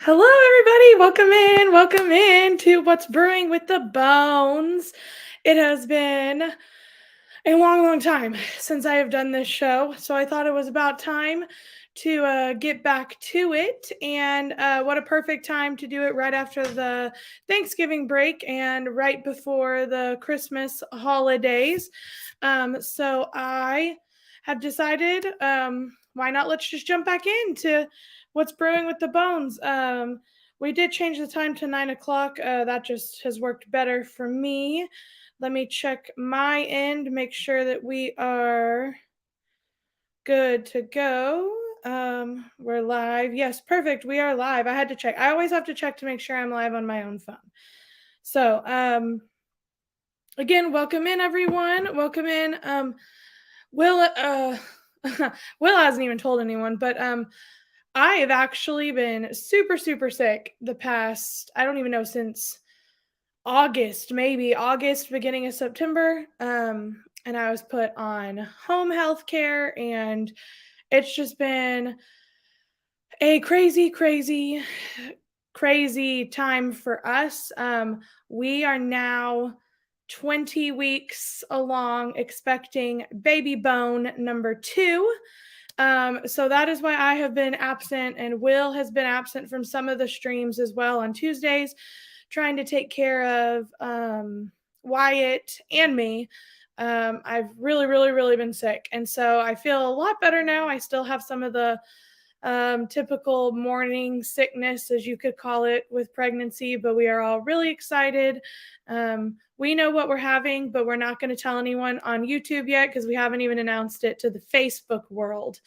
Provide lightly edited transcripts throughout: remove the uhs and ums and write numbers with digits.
Hello, everybody. Welcome in to What's Brewing with the Bones. It has been a long, long time since I have done this show, so I thought it was about time to get back to it. And what a perfect time to do it right after the Thanksgiving break and right before the Christmas holidays. So I have decided, why not? Let's just jump back into What's Brewing with the Bones. We did change the time to 9 o'clock. That just has worked better for me. Let me check my end, make sure that we are good to go. We're live. Yes, perfect. We are live. I had to check. I always have to check to make sure I'm live on my own phone. So, again, welcome in, everyone. Welcome in. Will, Will hasn't even told anyone, but I have actually been super, super sick the past, I don't even know, since August, maybe August, beginning of September. And I was put on home health care, and it's just been a crazy, crazy, crazy time for us. We are now 20 weeks along, expecting baby bone number 2. So that is why I have been absent, and Will has been absent from some of the streams as well on Tuesdays, trying to take care of Wyatt and me. I've really, really, really been sick, and so I feel a lot better now. I still have some of the typical morning sickness, as you could call it, with pregnancy, but we are all really excited. We know what we're having, but we're not going to tell anyone on YouTube yet because we haven't even announced it to the Facebook world.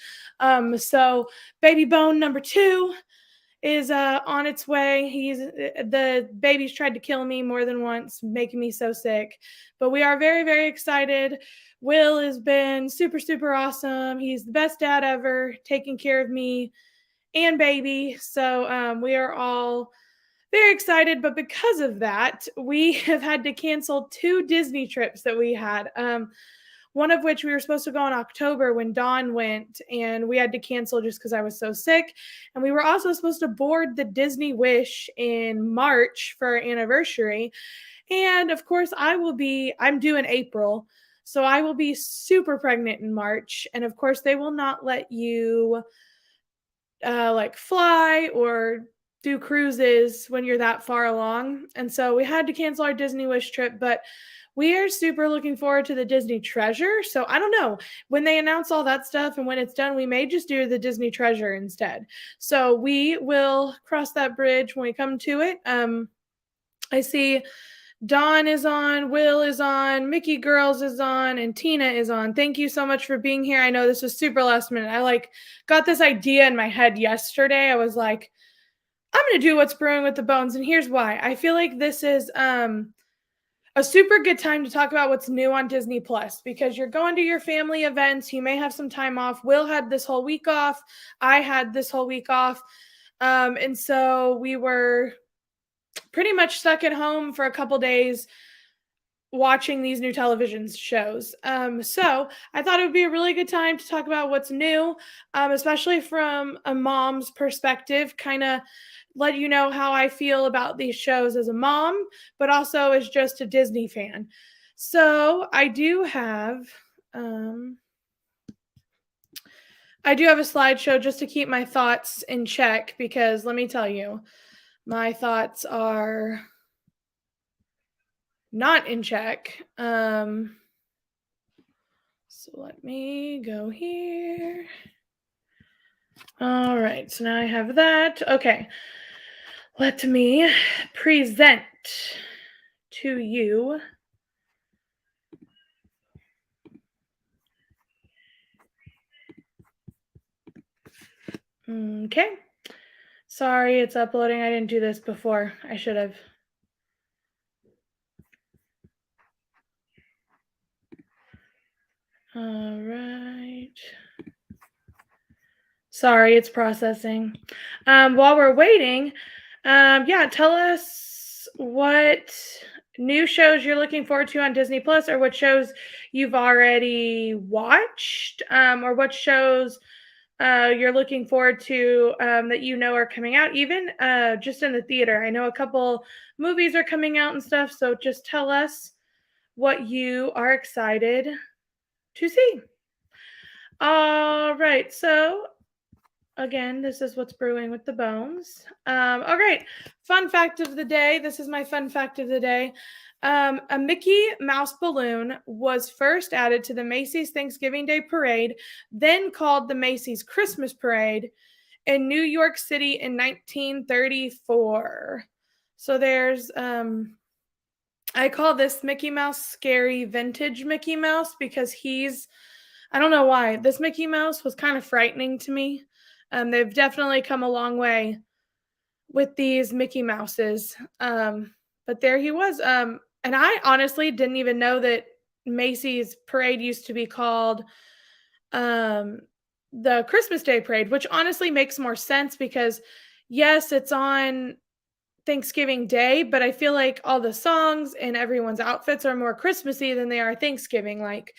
So baby bone number 2 is on its way. The baby's tried to kill me more than once, making me so sick, but we are very, very excited. Will has been super, super awesome. He's the best dad ever, taking care of me and baby. So we are all very excited, but because of that, we have had to cancel 2 Disney trips that we had. One of which we were supposed to go in October when Dawn went, and we had to cancel just because I was so sick. And we were also supposed to board the Disney Wish in March for our anniversary. And of course, I'm due in April. So I will be super pregnant in March. And of course, they will not let you like fly or do cruises when you're that far along. And so we had to cancel our Disney Wish trip, but we are super looking forward to the Disney Treasure. So I don't know, when they announce all that stuff and when it's done, we may just do the Disney Treasure instead. So we will cross that bridge when we come to it. I see Dawn is on, Will is on, Mickey Girls is on, and Tina is on. Thank you so much for being here. I know this was super last minute. I got this idea in my head yesterday. I was like, I'm going to do What's Brewing with the Bones, and here's why. I feel like this is a super good time to talk about what's new on Disney Plus, because you're going to your family events. You may have some time off. Will had this whole week off. I had this whole week off. And so we were pretty much stuck at home for a couple days watching these new television shows. So I thought it would be a really good time to talk about what's new, especially from a mom's perspective, kind of let you know how I feel about these shows as a mom, but also as just a Disney fan. So I do have a slideshow just to keep my thoughts in check, because let me tell you, my thoughts are not in check. So let me go here. All right, so now I have that. Okay, let me present to you okay. Sorry, it's uploading. I didn't do this before. I should have. All right. Sorry, it's processing. While we're waiting, yeah, tell us what new shows you're looking forward to on Disney Plus, or what shows you've already watched, or what shows you're looking forward to that are coming out, even just in the theater. I know a couple movies are coming out and stuff, so just tell us what you are excited to see. All right, so again, this is what's brewing with the bones. All right, fun fact of the day. This is my fun fact of the day. A Mickey Mouse balloon was first added to the Macy's Thanksgiving Day Parade, then called the Macy's Christmas Parade, in New York City in 1934. So there's, I call this Mickey Mouse scary vintage Mickey Mouse because I don't know why, this Mickey Mouse was kind of frightening to me. They've definitely come a long way with these Mickey Mouses. But there he was. And I honestly didn't even know that Macy's parade used to be called the Christmas Day parade, which honestly makes more sense because, yes, it's on Thanksgiving Day, but I feel like all the songs and everyone's outfits are more Christmassy than they are Thanksgiving like.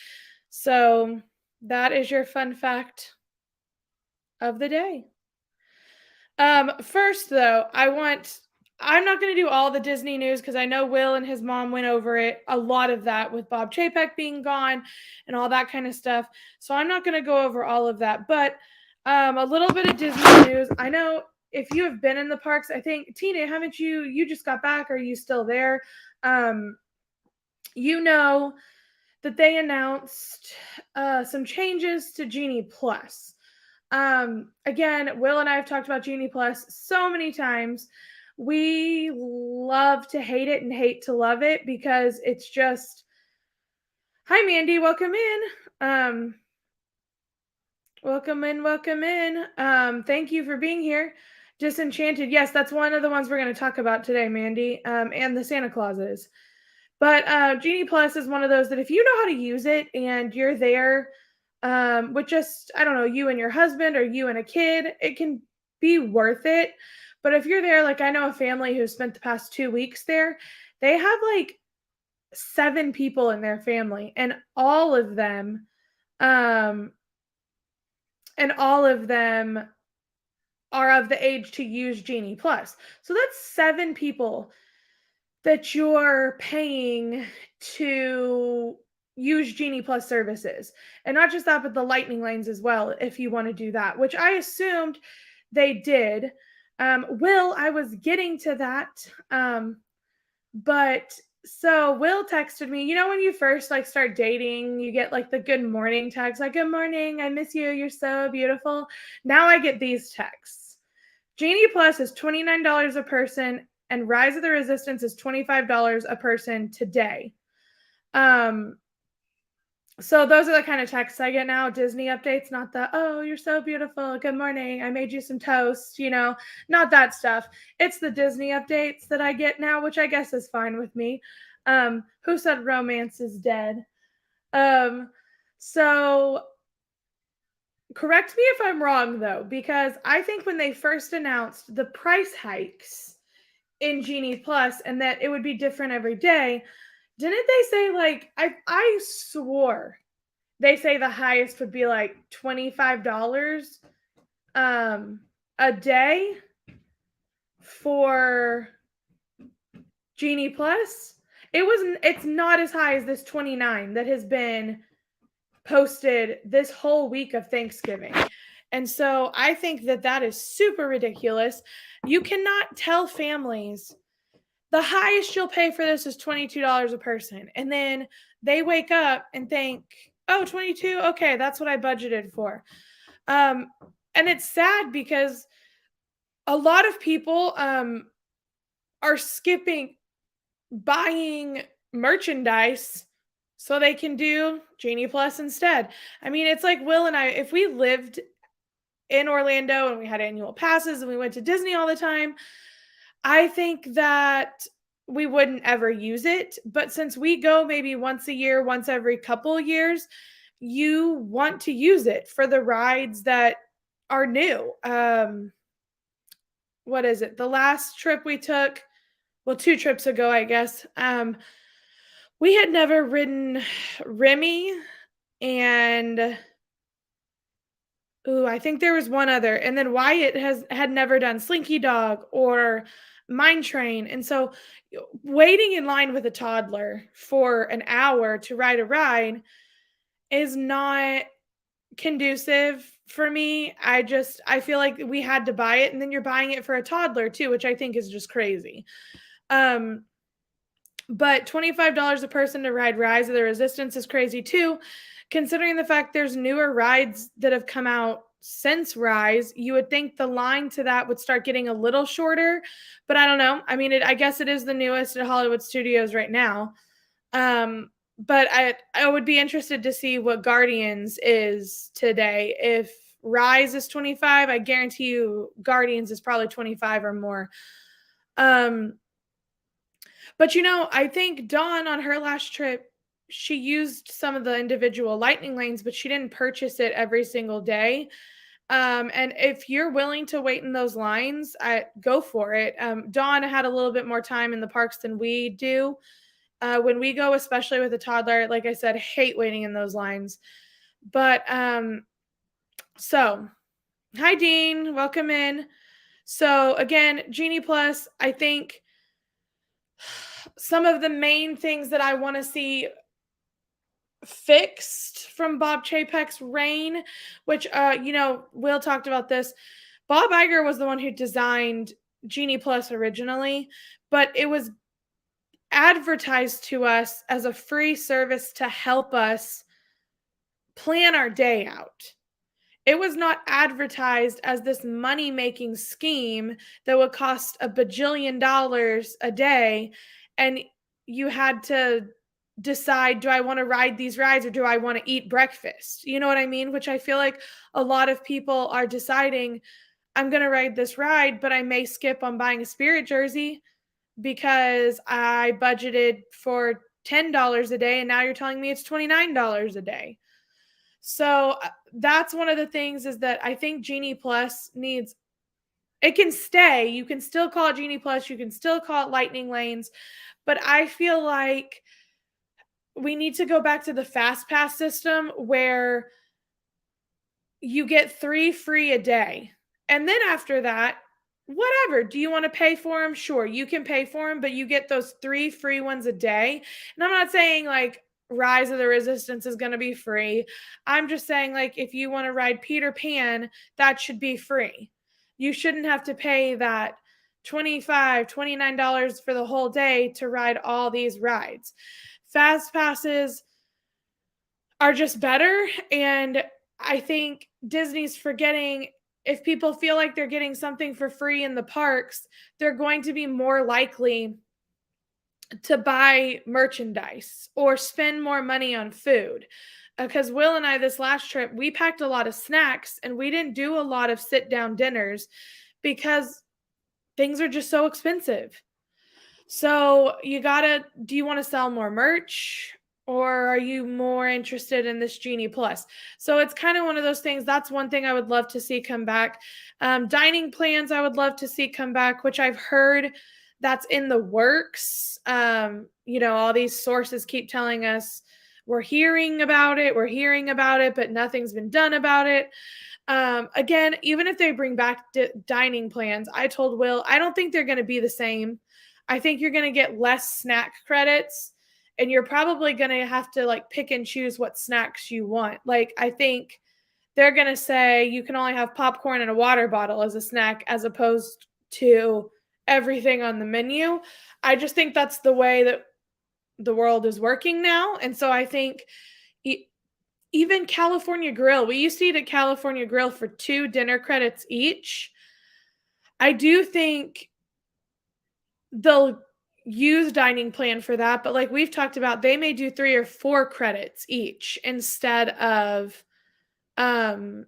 So that is your fun fact of the day. First though, I'm not going to do all the Disney news because I know Will and his mom went over it, a lot of that with Bob Chapek being gone and all that kind of stuff. So I'm not going to go over all of that, but a little bit of Disney news. I know if you have been in the parks, I think Tina, haven't you just got back? Are you still there? You know that they announced some changes to Genie Plus. Again, Will and I have talked about Genie Plus so many times. We love to hate it and hate to love it because it's just, hi Mandy, welcome in. Welcome in. Thank you for being here. Disenchanted, yes, that's one of the ones we're going to talk about today, Mandy, and the Santa Clauses. But Genie Plus is one of those that if you know how to use it and you're there with just, I don't know, you and your husband or you and a kid, it can be worth it. But if you're there, like I know a family who spent the past 2 weeks there, they have like 7 people in their family, and all of them are of the age to use Genie Plus. So that's 7 people that you're paying to use Genie Plus services. And not just that, but the lightning lanes as well, if you want to do that, which I assumed they did. Will, I was getting to that. But so Will texted me, when you first like start dating, you get like the good morning text, like, good morning, I miss you, you're so beautiful. Now I get these texts. Genie Plus is $29 a person, and Rise of the Resistance is $25 a person today. So those are the kind of texts I get now. Disney updates, not the, oh, you're so beautiful, good morning, I made you some toast, not that stuff. It's the Disney updates that I get now, which I guess is fine with me. Who said romance is dead? So correct me if I'm wrong, though, because I think when they first announced the price hikes in Genie Plus and that it would be different every day, didn't they say, like, I swore they say the highest would be like $25 a day for Genie Plus? It's not as high as this 29 that has been posted this whole week of Thanksgiving. And so I think that is super ridiculous. You cannot tell families the highest you'll pay for this is $22 a person. And then they wake up and think, oh, 22, okay, that's what I budgeted for. And it's sad because a lot of people are skipping buying merchandise so they can do Genie Plus instead. I mean, it's like Will and I, if we lived in Orlando and we had annual passes and we went to Disney all the time, I think that we wouldn't ever use it. But since we go maybe once a year, once every couple of years, you want to use it for the rides that are new. What is it? The last trip we took, well, 2 trips ago, I guess, we had never ridden Remy and Ooh, I think there was one other, and then Wyatt had never done Slinky Dog or Mine Train, and so waiting in line with a toddler for an hour to ride a ride is not conducive for me. I feel like we had to buy it, and then you're buying it for a toddler too, which I think is just crazy. Um, but $25 a person to ride Rise of the Resistance is crazy too, considering the fact there's newer rides that have come out since Rise. You would think the line to that would start getting a little shorter, but I don't know. I mean, I guess it is the newest at Hollywood Studios right now. But I would be interested to see what Guardians is today. If Rise is 25, I guarantee you Guardians is probably 25 or more. But I think Dawn on her last trip, she used some of the individual lightning lanes, but she didn't purchase it every single day. And if you're willing to wait in those lines, go for it. Dawn had a little bit more time in the parks than we do. When we go, especially with a toddler, like I said, hate waiting in those lines. But so hi Dean, welcome in. So again, Genie Plus, I think some of the main things that I want to see fixed from Bob Chapek's reign, which Will talked about this. Bob Iger was the one who designed Genie Plus originally, but it was advertised to us as a free service to help us plan our day out. It was not advertised as this money-making scheme that would cost a bajillion dollars a day, and you had to decide, do I want to ride these rides or do I want to eat breakfast? You know what I mean? Which I feel like a lot of people are deciding, I'm going to ride this ride, but I may skip on buying a Spirit jersey because I budgeted for $10 a day and now you're telling me it's $29 a day. So that's one of the things, is that I think Genie Plus it can stay. You can still call it Genie Plus. You can still call it Lightning Lanes. But I feel like we need to go back to the Fast Pass system where you get 3 free a day. And then after that, whatever. Do you want to pay for them? Sure, you can pay for them, but you get those 3 free ones a day. And I'm not saying like Rise of the Resistance is going to be free. I'm just saying, like, if you want to ride Peter Pan, that should be free. You shouldn't have to pay that $25, $29 for the whole day to ride all these rides. Fast passes are just better. And I think Disney's forgetting, if people feel like they're getting something for free in the parks, they're going to be more likely to buy merchandise or spend more money on food. Because Will and I, this last trip, we packed a lot of snacks and we didn't do a lot of sit down dinners because things are just so expensive. So do you want to sell more merch, or are you more interested in this Genie Plus? So it's kind of one of those things. That's one thing I would love to see come back. Dining plans I would love to see come back, which I've heard that's in the works. All these sources keep telling us we're hearing about it, but nothing's been done about it. Again, even if they bring back dining plans, I told Will, I don't think they're going to be the same. I think you're going to get less snack credits, and you're probably going to have to like pick and choose what snacks you want. Like, I think they're going to say you can only have popcorn and a water bottle as a snack, as opposed to everything on the menu. I just think that's the way that the world is working now. And so I think even California Grill, we used to eat at California Grill for 2 dinner credits each. I do think they'll use dining plan for that, but like we've talked about, they may do 3 or 4 credits each instead of those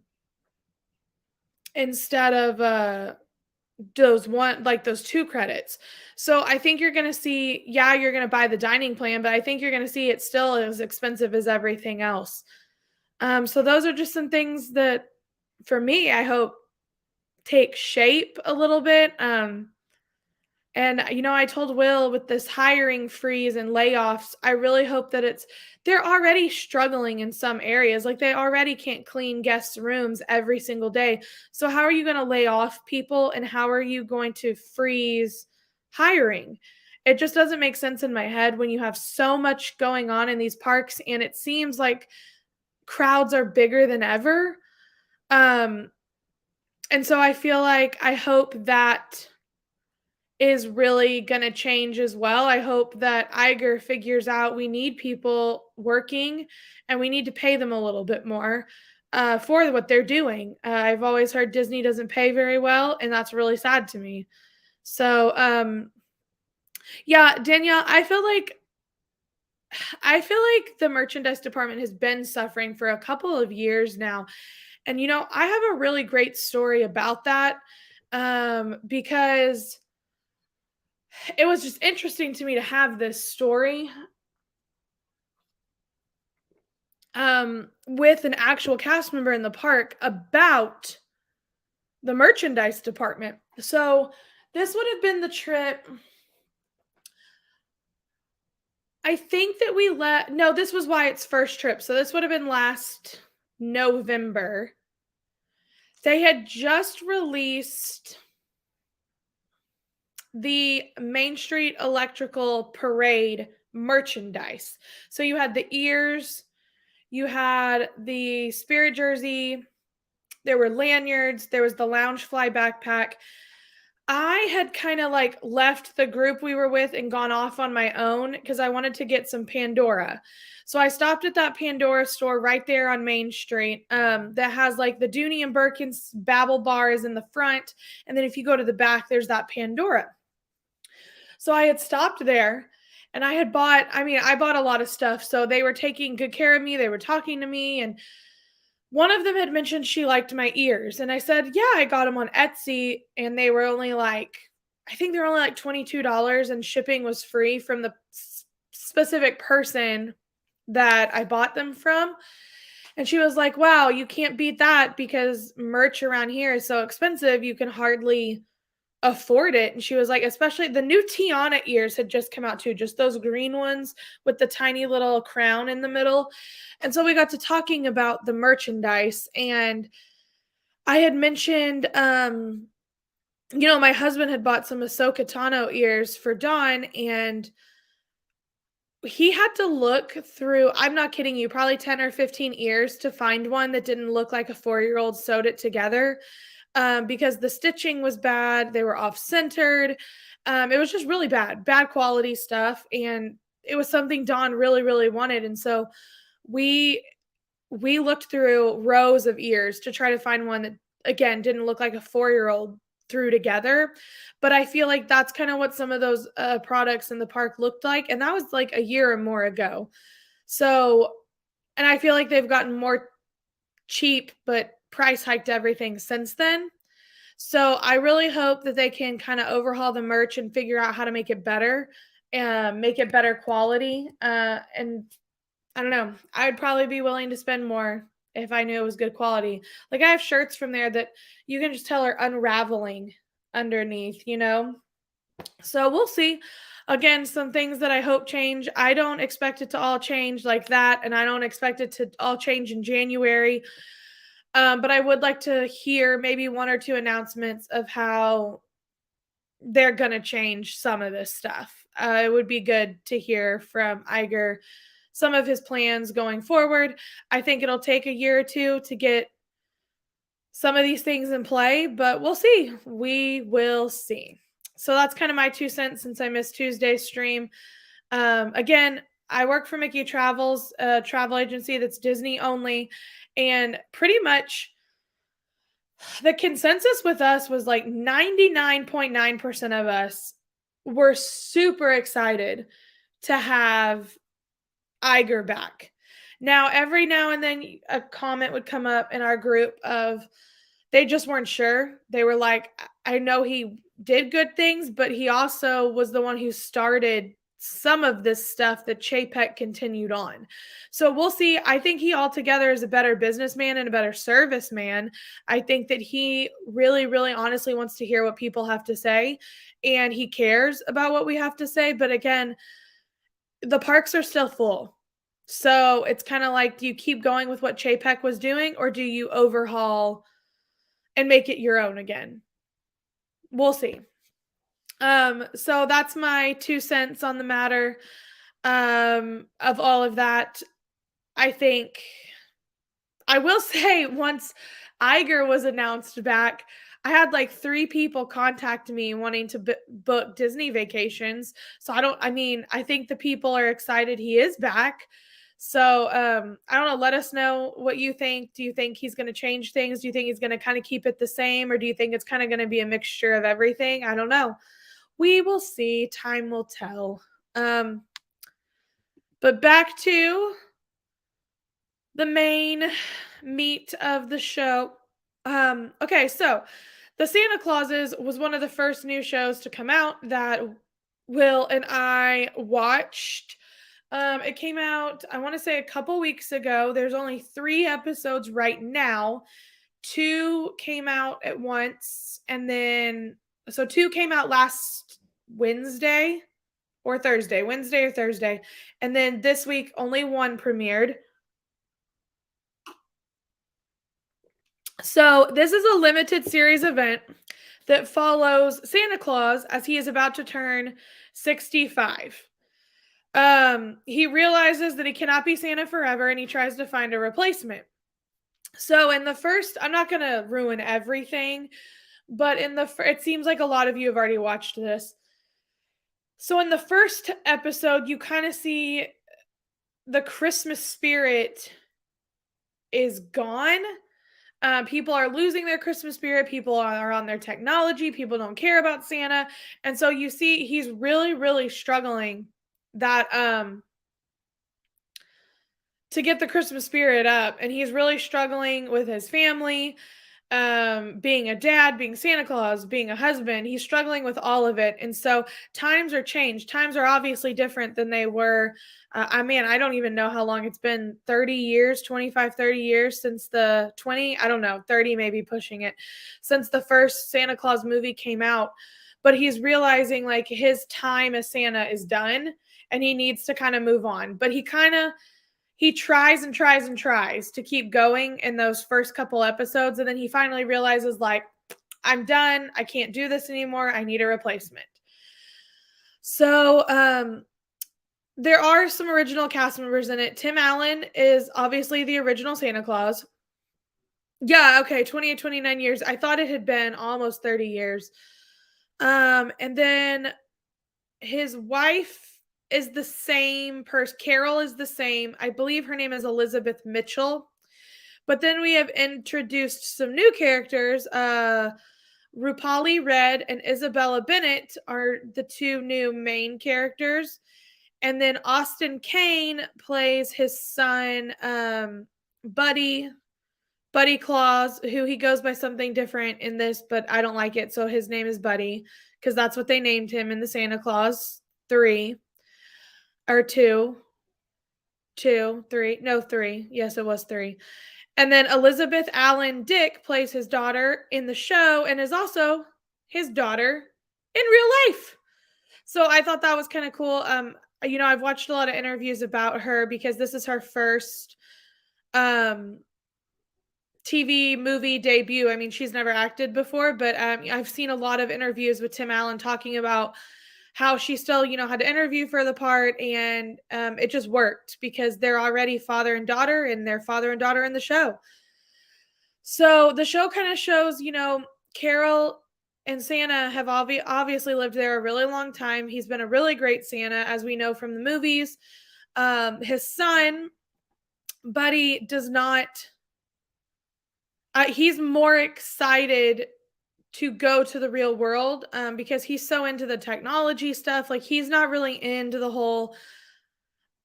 2 credits. So I think you're going to see, you're going to buy the dining plan, but I think you're going to see it still as expensive as everything else. So those are just some things that, for me, I hope take shape a little bit. And And, I told Will with this hiring freeze and layoffs, I really hope that they're already struggling in some areas. Like they already can't clean guests' rooms every single day. So, how are you going to lay off people and how are you going to freeze hiring? It just doesn't make sense in my head when you have so much going on in these parks and it seems like crowds are bigger than ever. Um, and so I feel like I hope that is really going to change as well. I hope that Iger figures out we need people working and we need to pay them a little bit more for what they're doing. I've always heard Disney doesn't pay very well, and that's really sad to me. So, yeah, Danielle, I feel like the merchandise department has been suffering for a couple of years now. And I have a really great story about that because it was just interesting to me to have this story with an actual cast member in the park about the merchandise department. So this would have been the trip. I think that no, this was Wyatt's first trip. So this would have been last November. They had just released the Main Street Electrical Parade merchandise. So you had the ears, you had the Spirit jersey, there were lanyards, there was the Loungefly backpack. I had kind of like left the group we were with and gone off on my own because I wanted to get some Pandora. So I stopped at that Pandora store right there on Main Street that has like the Dooney and Birkins Babble bar is in the front. And then if you go to the back, there's that Pandora. So I had stopped there and I bought a lot of stuff. So they were taking good care of me. They were talking to me. And one of them had mentioned she liked my ears. And I said, yeah, I got them on Etsy. And they were only like, I think they were only like $22 and shipping was free from the specific person that I bought them from. And she was like, wow, you can't beat that because merch around here is so expensive. You can hardly afford it. And she was like, especially the new Tiana ears had just come out too, just those green ones with the tiny little crown in the middle. And so we got to talking about the merchandise and I had mentioned my husband had bought some Ahsoka Tano ears for Dawn and he had to look through, I'm not kidding you, probably 10 or 15 ears to find one that didn't look like a 4-year-old sewed it together. Because the stitching was bad. They were off-centered. It was just really bad quality stuff. And it was something Dawn really, really wanted. And so we looked through rows of ears to try to find one that, again, didn't look like a 4-year-old threw together. But I feel like that's kind of what some of those products in the park looked like. And that was like a year or more ago. So, and I feel like they've gotten more cheap, but price hiked everything since then. So I really hope that they can kind of overhaul the merch and figure out how to make it better and make it better quality. And I don't know, I would probably be willing to spend more if I knew it was good quality. Like I have shirts from there that you can just tell are unraveling underneath. So we'll see. Again, some things that I hope change. I don't expect it to all change like that. And I don't expect it to all change in January. But I would like to hear maybe 1 or 2 announcements of how they're going to change some of this stuff. It would be good to hear from Iger some of his plans going forward. I think it'll take a year or 2 to get some of these things in play, but we'll see. We will see. So that's kind of my 2 cents since I missed Tuesday's stream. Again, I work for Mickey Travels, a travel agency that's Disney only. And pretty much the consensus with us was like 99.9% of us were super excited to have Iger back. Now, every now and then a comment would come up in our group of they just weren't sure. They were like, I know he did good things, but he also was the one who started some of this stuff that Chapek continued on. So we'll see. I think he altogether is a better businessman and a better serviceman. I think that he really, really honestly wants to hear what people have to say, and he cares about what we have to say. But again, the parks are still full. So it's kind of like, do you keep going with what Chapek was doing, or do you overhaul and make it your own again? We'll see. So that's my 2 cents on the matter. Of all of that, I think I will say once Iger was announced back, I had like 3 people contact me wanting to book Disney vacations. So I think the people are excited he is back. So I don't know. Let us know what you think. Do you think he's going to change things? Do you think he's going to kind of keep it the same? Or do you think it's kind of going to be a mixture of everything? I don't know. We will see. Time will tell. But back to the main meat of the show. Okay, so The Santa Clauses was one of the first new shows to come out that Will and I watched. It came out, I want to say, a couple weeks ago. There's only 3 episodes right now. 2 came out at once, and then 2 came out last Wednesday or Thursday, and then this week only 1 premiered. So this is a limited series event that follows Santa Claus as he is about to turn 65. He realizes that he cannot be Santa forever, and he tries to find a replacement. So in the first, I'm not going to ruin everything, but it seems like a lot of you have already watched this. So in the first episode, you kind of see the Christmas spirit is gone. People are losing their Christmas spirit. People are on their technology. People don't care about Santa. And so you see he's really, really struggling that to get the Christmas spirit up. And he's really struggling with his family, being a dad, being Santa Claus, being a husband. He's struggling with all of it. And so times are changed. Times are obviously different than they were. I don't even know how long it's been, 30 years, 25, 30 years since the 20, I don't know, 30 maybe pushing it, since the first Santa Claus movie came out. But he's realizing like his time as Santa is done and he needs to kind of move on. But he tries and tries and tries to keep going in those first couple episodes. And then he finally realizes, like, I'm done. I can't do this anymore. I need a replacement. So there are some original cast members in it. Tim Allen is obviously the original Santa Claus. Yeah, okay, 28, 29 years. I thought it had been almost 30 years. And then his wife is the same person. Carol is the same. I believe her name is Elizabeth Mitchell. But then we have introduced some new characters. Rupali Red and Isabella Bennett are the 2 new main characters. And then Austin Kane plays his son, Buddy Claus, who he goes by something different in this, but I don't like it. So his name is Buddy, because that's what they named him in the Santa Claus 3 or 2. 3. No, 3. Yes, it was 3. And then Elizabeth Allen Dick plays his daughter in the show and is also his daughter in real life. So I thought that was kind of cool. I've watched a lot of interviews about her because this is her first TV movie debut. I mean, she's never acted before, but I've seen a lot of interviews with Tim Allen talking about how she still, had to interview for the part, and it just worked because they're already father and daughter, and they're father and daughter in the show. So the show kind of shows, Carol and Santa have obviously lived there a really long time. He's been a really great Santa, as we know from the movies. His son, Buddy, does not... he's more excited to go to the real world because he's so into the technology stuff. Like, he's not really into the whole,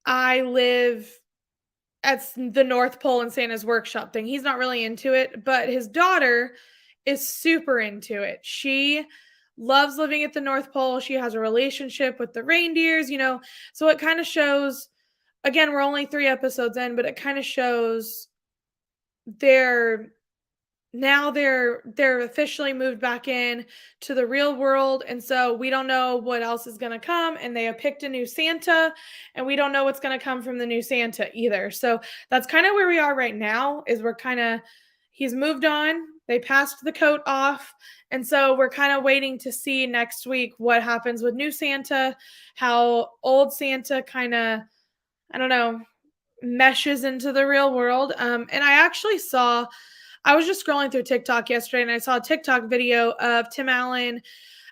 I live at the North Pole in Santa's workshop thing. He's not really into it, but his daughter is super into it. She loves living at the North Pole. She has a relationship with the reindeers, so it kind of shows, again, we're only 3 episodes in, but it kind of shows their now they're officially moved back in to the real world, and so we don't know what else is going to come, and they have picked a new Santa, and we don't know what's going to come from the new Santa either. So that's kind of where we are right now, is we're kind of he's moved on, they passed the coat off, and so we're kind of waiting to see next week what happens with new Santa, how old Santa kind of, I don't know, meshes into the real world. And I was just scrolling through TikTok yesterday, and I saw a TikTok video of Tim Allen.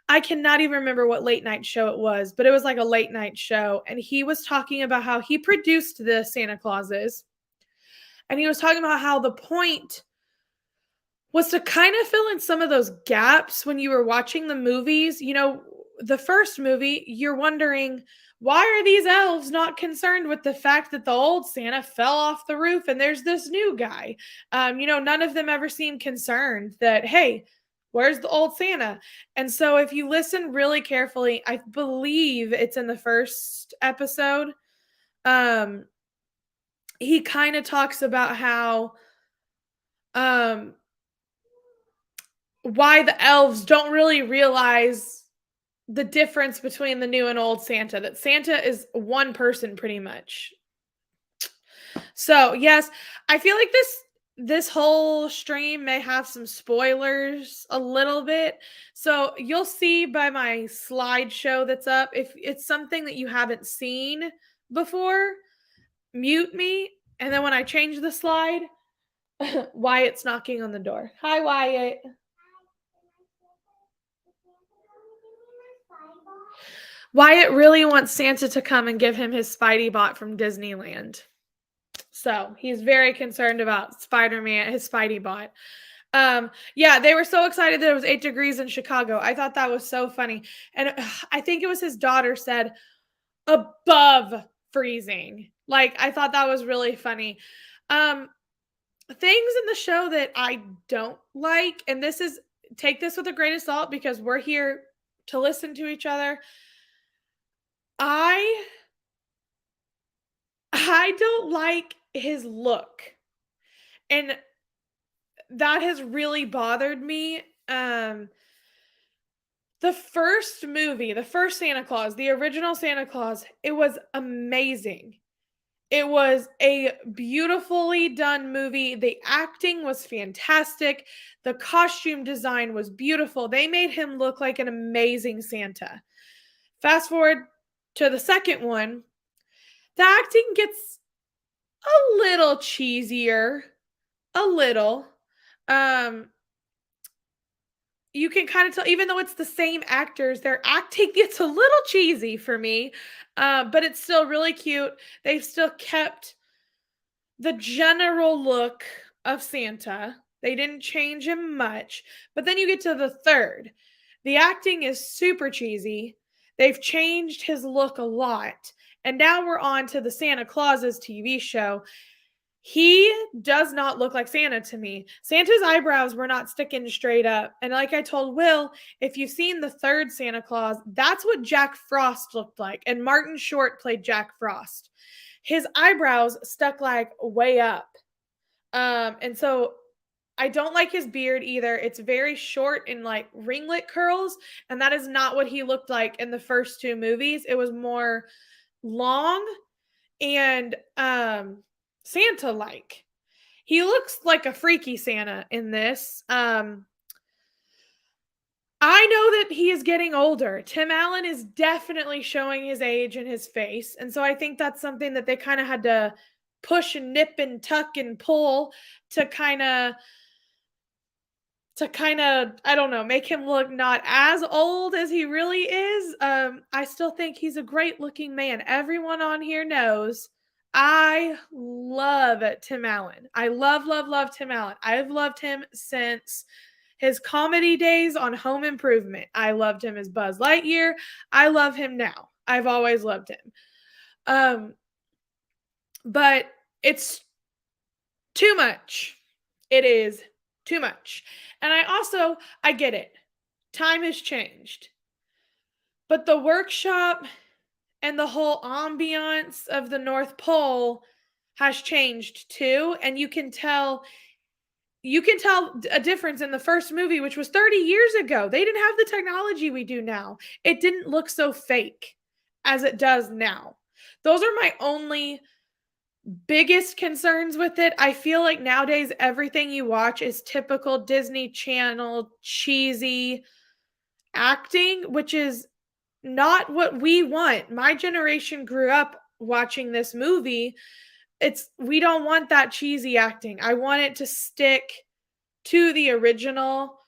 I cannot even remember what late night show it was, but it was like a late night show. And he was talking about how he produced the Santa Clauses. And he was talking about how the point was to kind of fill in some of those gaps when you were watching the movies. The first movie, you're wondering, why are these elves not concerned with the fact that the old Santa fell off the roof and there's this new guy? None of them ever seem concerned that, hey, where's the old Santa? And so if you listen really carefully, I believe it's in the first episode, he kind of talks about how why the elves don't really realize the difference between the new and old Santa, that Santa is one person pretty much. So, yes, I feel like this whole stream may have some spoilers a little bit. So, you'll see by my slideshow that's up, if it's something that you haven't seen before, mute me, and then when I change the slide, Wyatt's knocking on the door. Hi, Wyatt. Wyatt really wants Santa to come and give him his Spidey bot from Disneyland. So he's very concerned about Spider-Man, his Spidey bot. Yeah, they were so excited that it was 8 degrees in Chicago. I thought that was so funny. And I think it was his daughter said above freezing. Like, I thought that was really funny. Things in the show that I don't like, and take this with a grain of salt because we're here to listen to each other. I don't like his look. And that has really bothered me. The first movie, the first Santa Claus, the original Santa Claus, it was amazing. It was a beautifully done movie. The acting was fantastic. The costume design was beautiful. They made him look like an amazing Santa. Fast forward to the second one, the acting gets a little cheesier. A little. You can kind of tell, even though it's the same actors, their acting gets a little cheesy for me, but it's still really cute. They've still kept the general look of Santa. They didn't change him much. But then you get to the third. The acting is super cheesy. They've changed his look a lot. And now we're on to the Santa Clauses TV show. He does not look like Santa to me. Santa's eyebrows were not sticking straight up. And like I told Will, if you've seen the third Santa Claus, that's what Jack Frost looked like. And Martin Short played Jack Frost. His eyebrows stuck like way up. And so I don't like his beard either. It's very short and like ringlet curls. And that is not what he looked like in the first 2 movies. It was more long and Santa-like. He looks like a freaky Santa in this. I know that he is getting older. Tim Allen is definitely showing his age in his face. And so I think that's something that they kind of had to push and nip and tuck and pull to kind of I don't know, make him look not as old as he really is. I still think he's a great looking man. Everyone on here knows I love Tim Allen. I love Tim Allen. I've loved him since his comedy days on Home Improvement. I loved him as Buzz Lightyear. I love him now. I've always loved him. But it's too much. It is too much. And I get it. time has changed. But the workshop and the whole ambiance of the North Pole has changed too, and you can tell a difference in the first movie, which was 30 years ago. They didn't have the technology we do now. It didn't look so fake as it does now. Those are my only biggest concerns with it. I feel like nowadays everything you watch is typical Disney Channel cheesy acting, which is not what we want. My generation grew up watching this movie. We don't want that cheesy acting. I want it to stick to the original.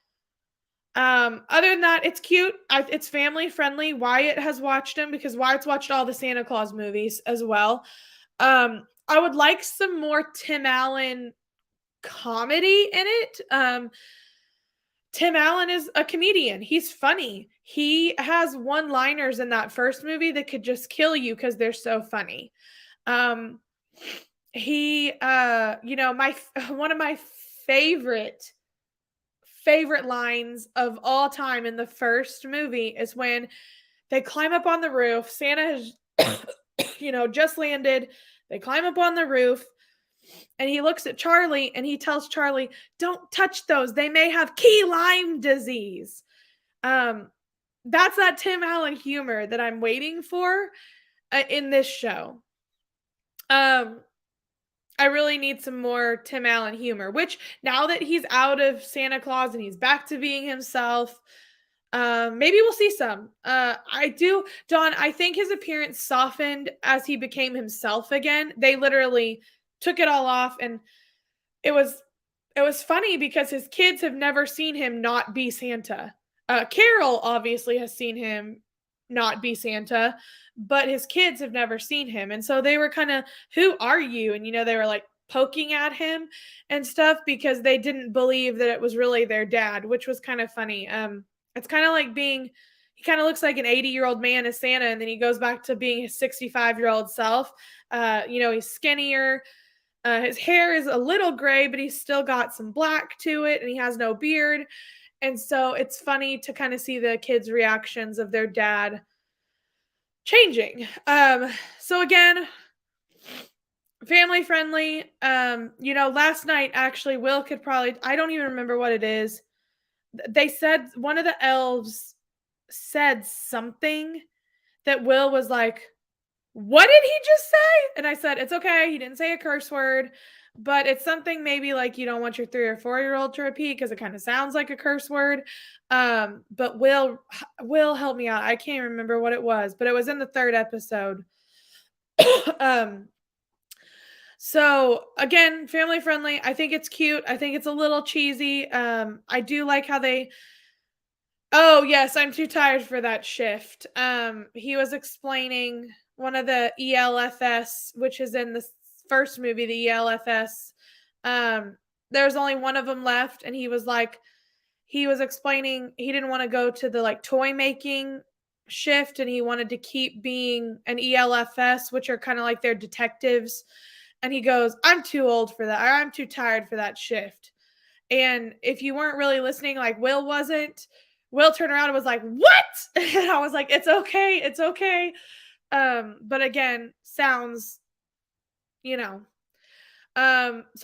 Other than that, it's cute. It's family friendly. Wyatt has watched them because Wyatt's watched all the Santa Claus movies as well. I would like some more Tim Allen comedy in it. Tim Allen is a comedian. He's funny. He has one-liners in that first movie that could just kill you because they're so funny. He my one of my favorite lines of all time in the first movie is when they climb up on the roof. Santa has just landed. They climb up on the roof and he looks at Charlie and he tells Charlie, "Don't touch those. They may have key Lyme disease." That's that Tim Allen humor that I'm waiting for in this show. I really need some more Tim Allen humor, which now that he's out of Santa Claus and he's back to being himself, maybe we'll see some. Dawn, I think his appearance softened as he became himself again. They literally took it all off, and it was funny because his kids have never seen him not be Santa. Carol obviously has seen him not be Santa, but his kids have never seen him. And so they were kind of, "Who are you?" And, they were like poking at him and stuff because they didn't believe that it was really their dad, which was kind of funny. It's kind of like he kind of looks like an 80-year-old man as Santa, and then he goes back to being his 65-year-old self. He's skinnier. His hair is a little gray, but he's still got some black to it, and he has no beard. And so it's funny to kind of see the kids' reactions of their dad changing. So again, family friendly. Last night, actually, Will could probably, I don't even remember what it is. They said one of the elves said something that Will was like, "What did he just say?" And I said, "It's okay. He didn't say a curse word, but it's something maybe like you don't want your 3 or 4-year-old to repeat because it kind of sounds like a curse word." But Will help me out. I can't remember what it was, but it was in the 3rd episode. So again, family friendly. I think it's cute. I think it's a little cheesy. I do like how they. Oh yes, I'm too tired for that shift. He was explaining one of the ELFS, which is in the first movie, the ELFS. There's only one of them left, and he was explaining he didn't want to go to the like toy making shift, and he wanted to keep being an ELFS, which are kind of like their detectives. And he goes, "I'm too old for that. Or I'm too tired for that shift." And if you weren't really listening, like Will wasn't, Will turned around and was like, "What?" And I was like, "It's okay. It's okay." But again, sounds, so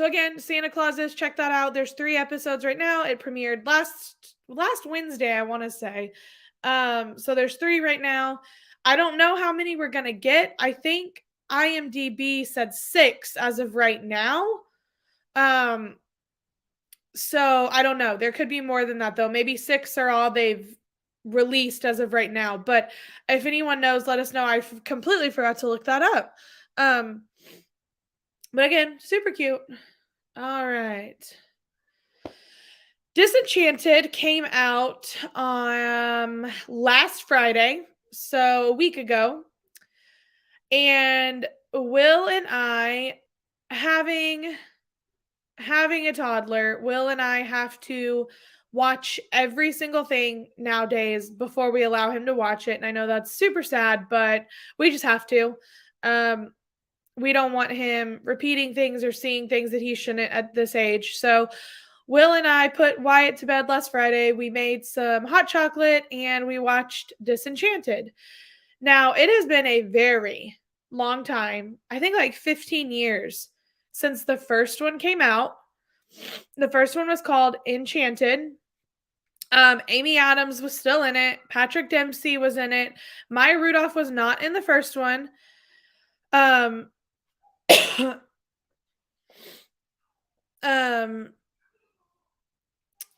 again, Santa Clauses, check that out. There's 3 episodes right now. It premiered last Wednesday, I want to say. So there's 3 right now. I don't know how many we're going to get. I think IMDb said 6 as of right now. So I don't know. There could be more than that though. Maybe 6 are all they've released as of right now. But if anyone knows, let us know. I completely forgot to look that up. But again, super cute. All right. Disenchanted came out last Friday, so a week ago. And Will and I, having a toddler, Will and I have to watch every single thing nowadays before we allow him to watch it. And I know that's super sad, but we just have to. We don't want him repeating things or seeing things that he shouldn't at this age. So Will and I put Wyatt to bed last Friday. We made some hot chocolate and we watched Disenchanted. Now, it has been a very long time, I think like 15 years since the first one came out. The first one was called Enchanted. Amy Adams was still in it. Patrick Dempsey was in it. Maya Rudolph was not in the first one. Um,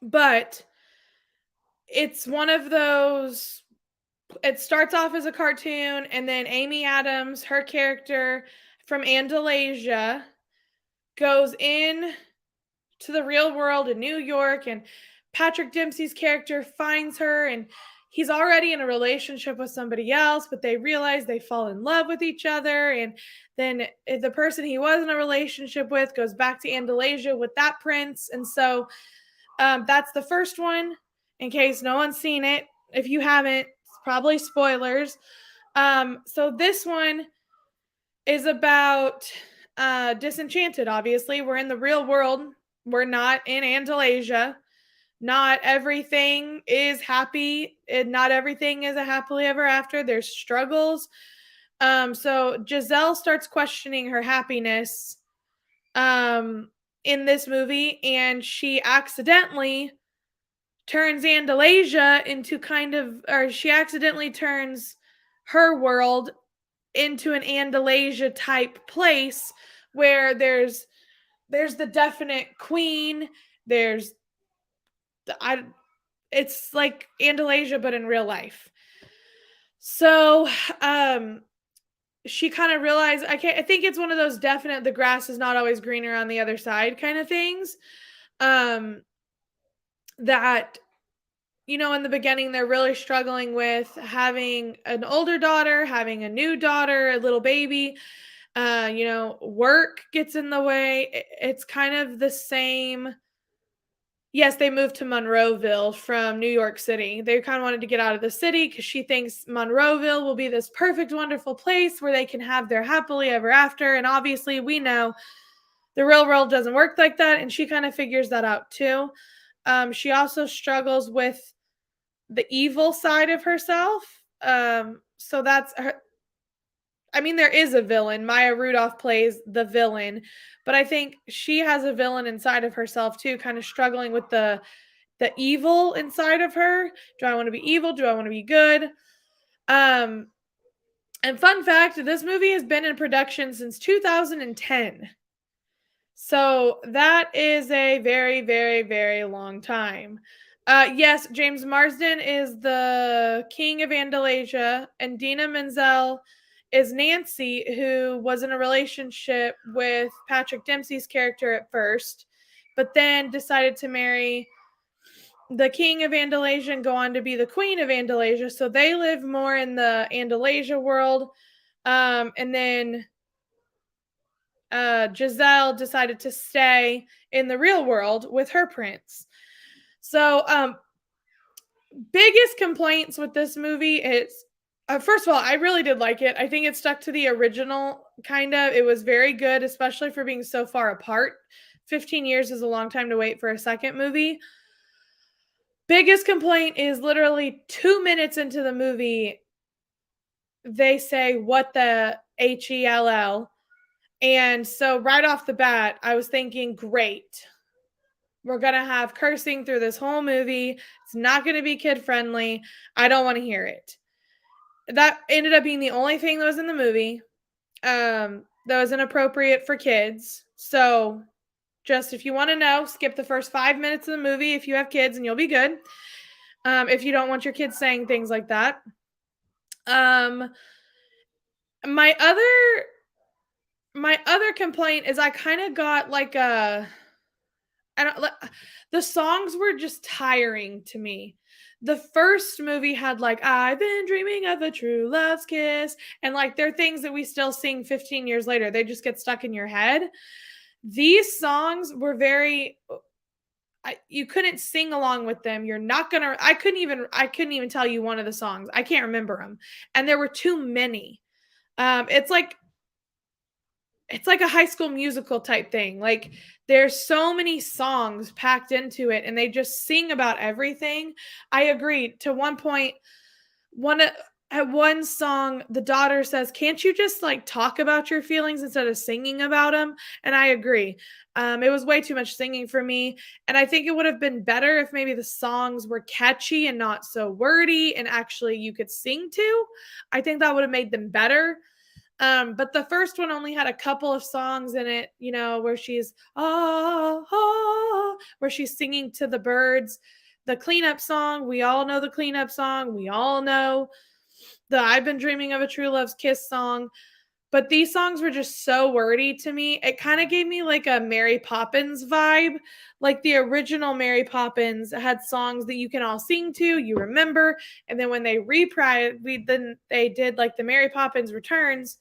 but it's one of those. It starts off as a cartoon, and then Amy Adams, her character from Andalasia, goes in to the real world in New York, and Patrick Dempsey's character finds her, and he's already in a relationship with somebody else, but they realize they fall in love with each other, and then the person he was in a relationship with goes back to Andalasia with that prince, and so that's the first one, in case no one's seen it. If you haven't, it's probably spoilers. So this one is about Disenchanted, obviously. We're in the real world. We're not in Andalasia. Not everything is happy. Not everything is a happily ever after. There's struggles. So Giselle starts questioning her happiness in this movie, and she accidentally turns Andalasia into she accidentally turns her world into an Andalasia type place where there's the definite queen, it's like Andalasia but in real life. So she kind of realized I think it's one of those definite the grass is not always greener on the other side kind of things. That in the beginning they're really struggling with having an older daughter, having a new daughter, a little baby. Work gets in the way. It's kind of the same. Yes, they moved to Monroeville from New York City. They kind of wanted to get out of the city because she thinks Monroeville will be this perfect, wonderful place where they can have their happily ever after. And obviously, we know the real world doesn't work like that. And she kind of figures that out too. She also struggles with the evil side of herself. So that's her. I mean, there is a villain. Maya Rudolph plays the villain, but I think she has a villain inside of herself too, kind of struggling with the evil inside of her. Do I want to be evil? Do I want to be good? And fun fact, this movie has been in production since 2010. So that is a very, very, very long time. Yes, James Marsden is the king of Andalasia, and Dina Menzel is Nancy, who was in a relationship with Patrick Dempsey's character at first, but then decided to marry the king of Andalasia and go on to be the queen of Andalasia. So they live more in the Andalasia world. And then Giselle decided to stay in the real world with her prince. So biggest complaints with this movie is first of all, I really did like it. I think it stuck to the original kind of. It was very good, especially for being so far apart. 15 years is a long time to wait for a second movie. Biggest complaint is literally 2 minutes into the movie, they say, what the HELL. And so right off the bat, I was thinking, great. We're going to have cursing through this whole movie. It's not going to be kid friendly. I don't want to hear it. That ended up being the only thing that was in the movie that was inappropriate for kids. So just if you want to know, skip the first 5 minutes of the movie if you have kids and you'll be good. If you don't want your kids saying things like that. My other complaint is I kind of got like the songs were just tiring to me. The first movie had like I've been dreaming of a true love's kiss, and like they're things that we still sing 15 years later. They just get stuck in your head. These songs were very you couldn't sing along with them. You're not gonna I couldn't even tell you one of the songs. I can't remember them. And there were too many. It's like a High School Musical type thing. Like there's so many songs packed into it and they just sing about everything. I agree. To one point, one at one song, the daughter says, "Can't you just like talk about your feelings instead of singing about them?" And I agree. It was way too much singing for me, and I think it would have been better if maybe the songs were catchy and not so wordy, and actually you could sing to. I think that would have made them better. But the first one only had a couple of songs in it, you know, where she's where she's singing to the birds. The cleanup song, we all know the cleanup song. We all know the I've Been Dreaming of a True Love's Kiss song. But these songs were just so wordy to me. It kind of gave me like a Mary Poppins vibe. Like the original Mary Poppins had songs that you can all sing to, you remember. And then when they then they did like the Mary Poppins Returns.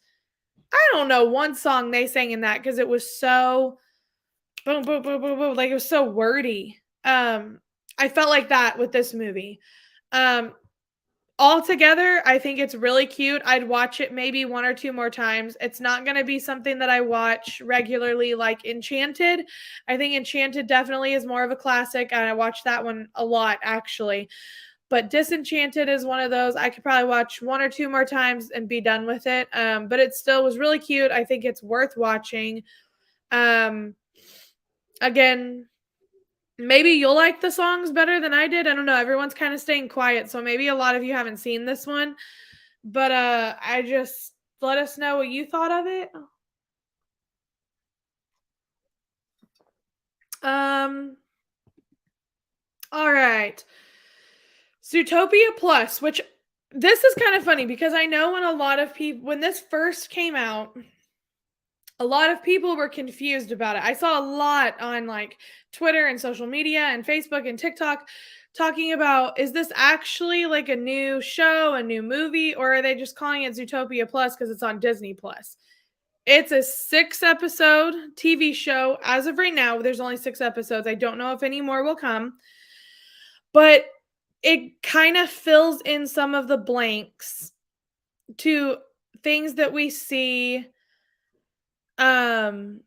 I don't know one song they sang in that because it was so boom, boom, boom, boom, boom. Like it was so wordy. I felt like that with this movie. Um, Altogether, I think it's really cute. I'd watch it maybe one or two more times. It's not going to be something that I watch regularly like Enchanted. I think Enchanted definitely is more of a classic, and I watch that one a lot actually. But Disenchanted is one of those I could probably watch one or two more times and be done with it. But it still was really cute. I think it's worth watching. Um, Again, maybe you'll like the songs better than I did. I don't know. Everyone's kind of staying quiet, so maybe a lot of you haven't seen this one. But I just let us know what you thought of it. Um, all right. Zootopia Plus, which this is kind of funny because I know when a lot of people when this first came out, a lot of people were confused about it. I saw a lot on like Twitter and social media and Facebook and TikTok talking about, is this actually like a new show, a new movie, or are they just calling it Zootopia Plus because it's on Disney Plus? It's a 6-episode TV show. As of right now, there's only 6 episodes. I don't know if any more will come, but it kind of fills in some of the blanks to things that we see um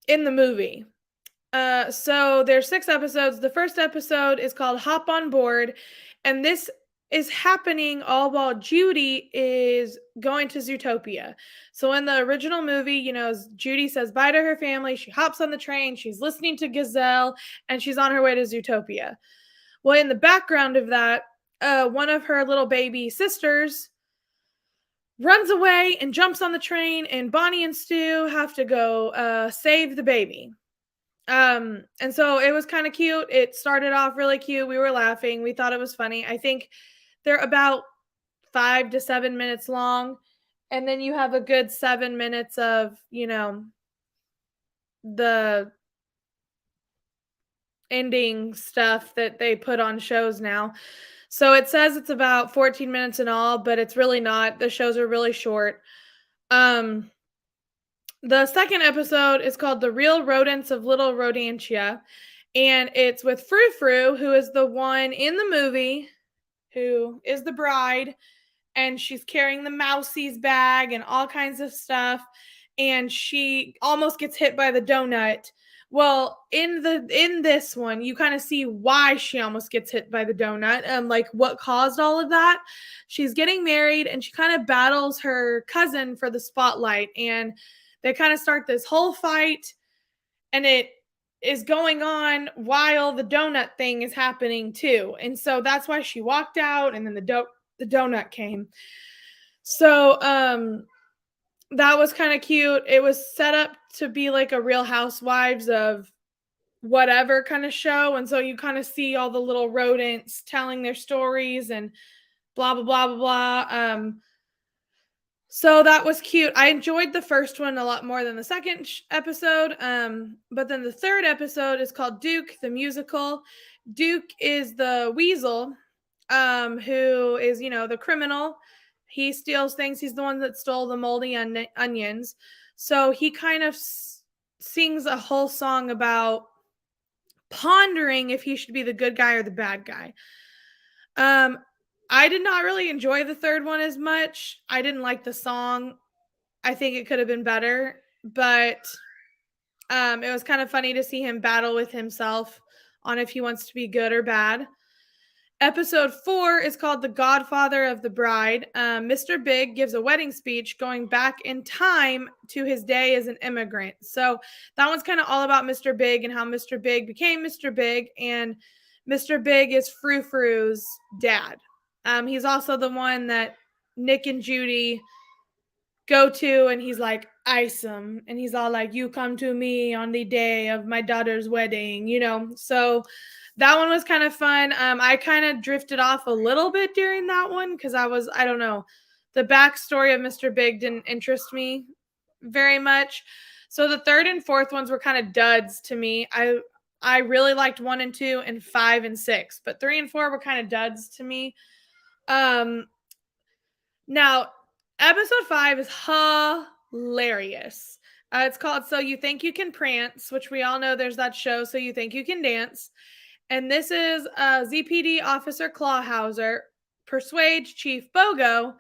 in the movie. So there's 6 episodes. The first episode is called Hop on Board, and this is happening all while Judy is going to Zootopia. So in the original movie, you know, Judy says bye to her family. She hops on the train. She's listening to Gazelle, and she's on her way to Zootopia. Well, in the background of that, one of her little baby sisters runs away and jumps on the train, and Bonnie and Stu have to go save the baby. And so it was kind of cute. It started off really cute. We were laughing. We thought it was funny. I think they're about 5 to 7 minutes long. And then you have a good 7 minutes of, you know, the ending stuff that they put on shows now. So it says it's about 14 minutes in all, but it's really not. The shows are really short. Um, the second episode is called The Real Rodents of Little Rodantia. And it's with Frou Frou, who is the one in the movie who is the bride, and she's carrying the mousie's bag and all kinds of stuff, and she almost gets hit by the donut. Well, in this one, you kind of see why she almost gets hit by the donut, like what caused all of that. She's getting married, and she kind of battles her cousin for the spotlight, and they kind of start this whole fight, and it is going on while the donut thing is happening too. And so that's why she walked out, and then the donut came. So that was kind of cute. It was set up to be like a Real Housewives of whatever kind of show, and so you kind of see all the little rodents telling their stories and blah blah blah blah blah. So that was cute. I enjoyed the first one a lot more than the second episode. But then the third episode is called Duke the Musical. Duke is the weasel, who is, you know, the criminal. He steals things. He's the one that stole the moldy onions. So he kind of sings a whole song about pondering if he should be the good guy or the bad guy. I did not really enjoy the third one as much. I didn't like the song. I think it could have been better, but It was kind of funny to see him battle with himself on if he wants to be good or bad. Episode 4 is called The Godfather of the Bride. Mr. Big gives a wedding speech going back in time to his day as an immigrant. So that one's kind of all about Mr. Big and how Mr. Big became Mr. Big. And Mr. Big is Frou Frou's dad. He's also the one that Nick and Judy go to, and he's like, ice him. And he's all like, you come to me on the day of my daughter's wedding, you know? So that one was kind of fun. I kind of drifted off a little bit during that one because I don't know, the backstory of Mr. Big didn't interest me very much. So the third and fourth ones were kind of duds to me. I really liked 1 and 2 and 5 and 6, but 3 and 4 were kind of duds to me. Now, episode 5 is hilarious. It's called So You Think You Can Prance, which we all know there's that show, So You Think You Can Dance. And this is ZPD Officer Clawhauser persuades Chief Bogo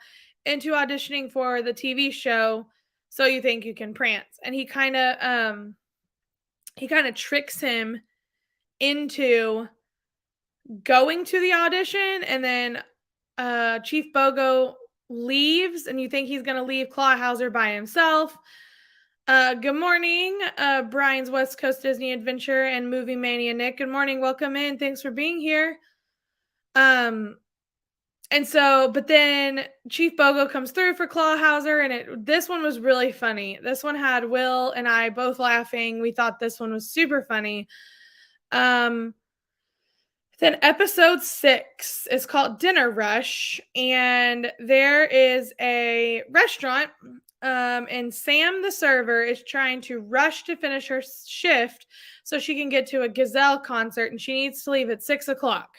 into auditioning for the TV show So You Think You Can Prance. And he kind of tricks him into going to the audition, and then Chief Bogo leaves, and you think he's going to leave Clawhauser by himself. Good morning, Brian's West Coast Disney Adventure and Movie Mania Nick. Good morning, welcome in. Thanks for being here. And so, but then Chief Bogo comes through for Clawhauser, and this one was really funny. This one had Will and I both laughing. We thought this one was super funny. Then episode 6 is called Dinner Rush, and there is a restaurant, and Sam, the server, is trying to rush to finish her shift so she can get to a Gazelle concert, and she needs to leave at 6 o'clock.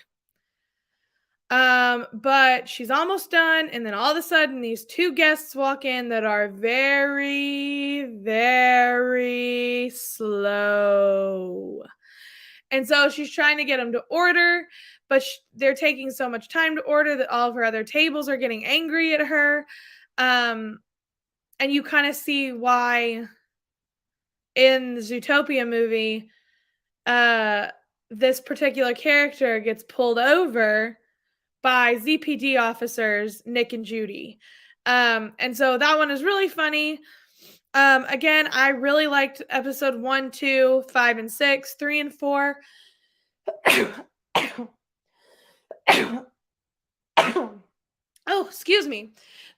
But she's almost done, and then all of a sudden, these 2 guests walk in that are very, very slow. And so she's trying to get them to order, but they're taking so much time to order that all of her other tables are getting angry at her. And you kind of see why in the Zootopia movie, this particular character gets pulled over by ZPD officers, Nick and Judy. And so that one is really funny. Again, I really liked episode 1, 2, 5, and 6, 3 and 4. Oh, excuse me.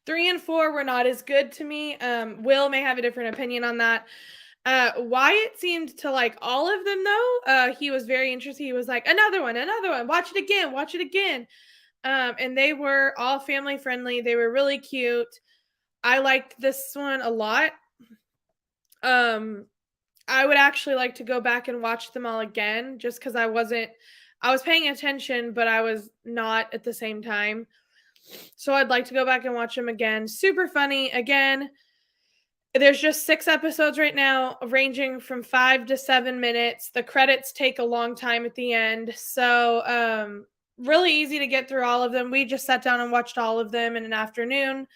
3 and 4 were not as good to me. Will may have a different opinion on that. Wyatt seemed to like all of them, though. He was very interested. He was like, another one, watch it again. And they were all family friendly. They were really cute. I liked this one a lot. I would actually like to go back and watch them all again, just because I was paying attention, but I was not at the same time. So I'd like to go back and watch them again. Super funny. Again, there's just 6 episodes right now, ranging from 5 to 7 minutes. The credits take a long time at the end. So, really easy to get through all of them. We just sat down and watched all of them in an afternoon.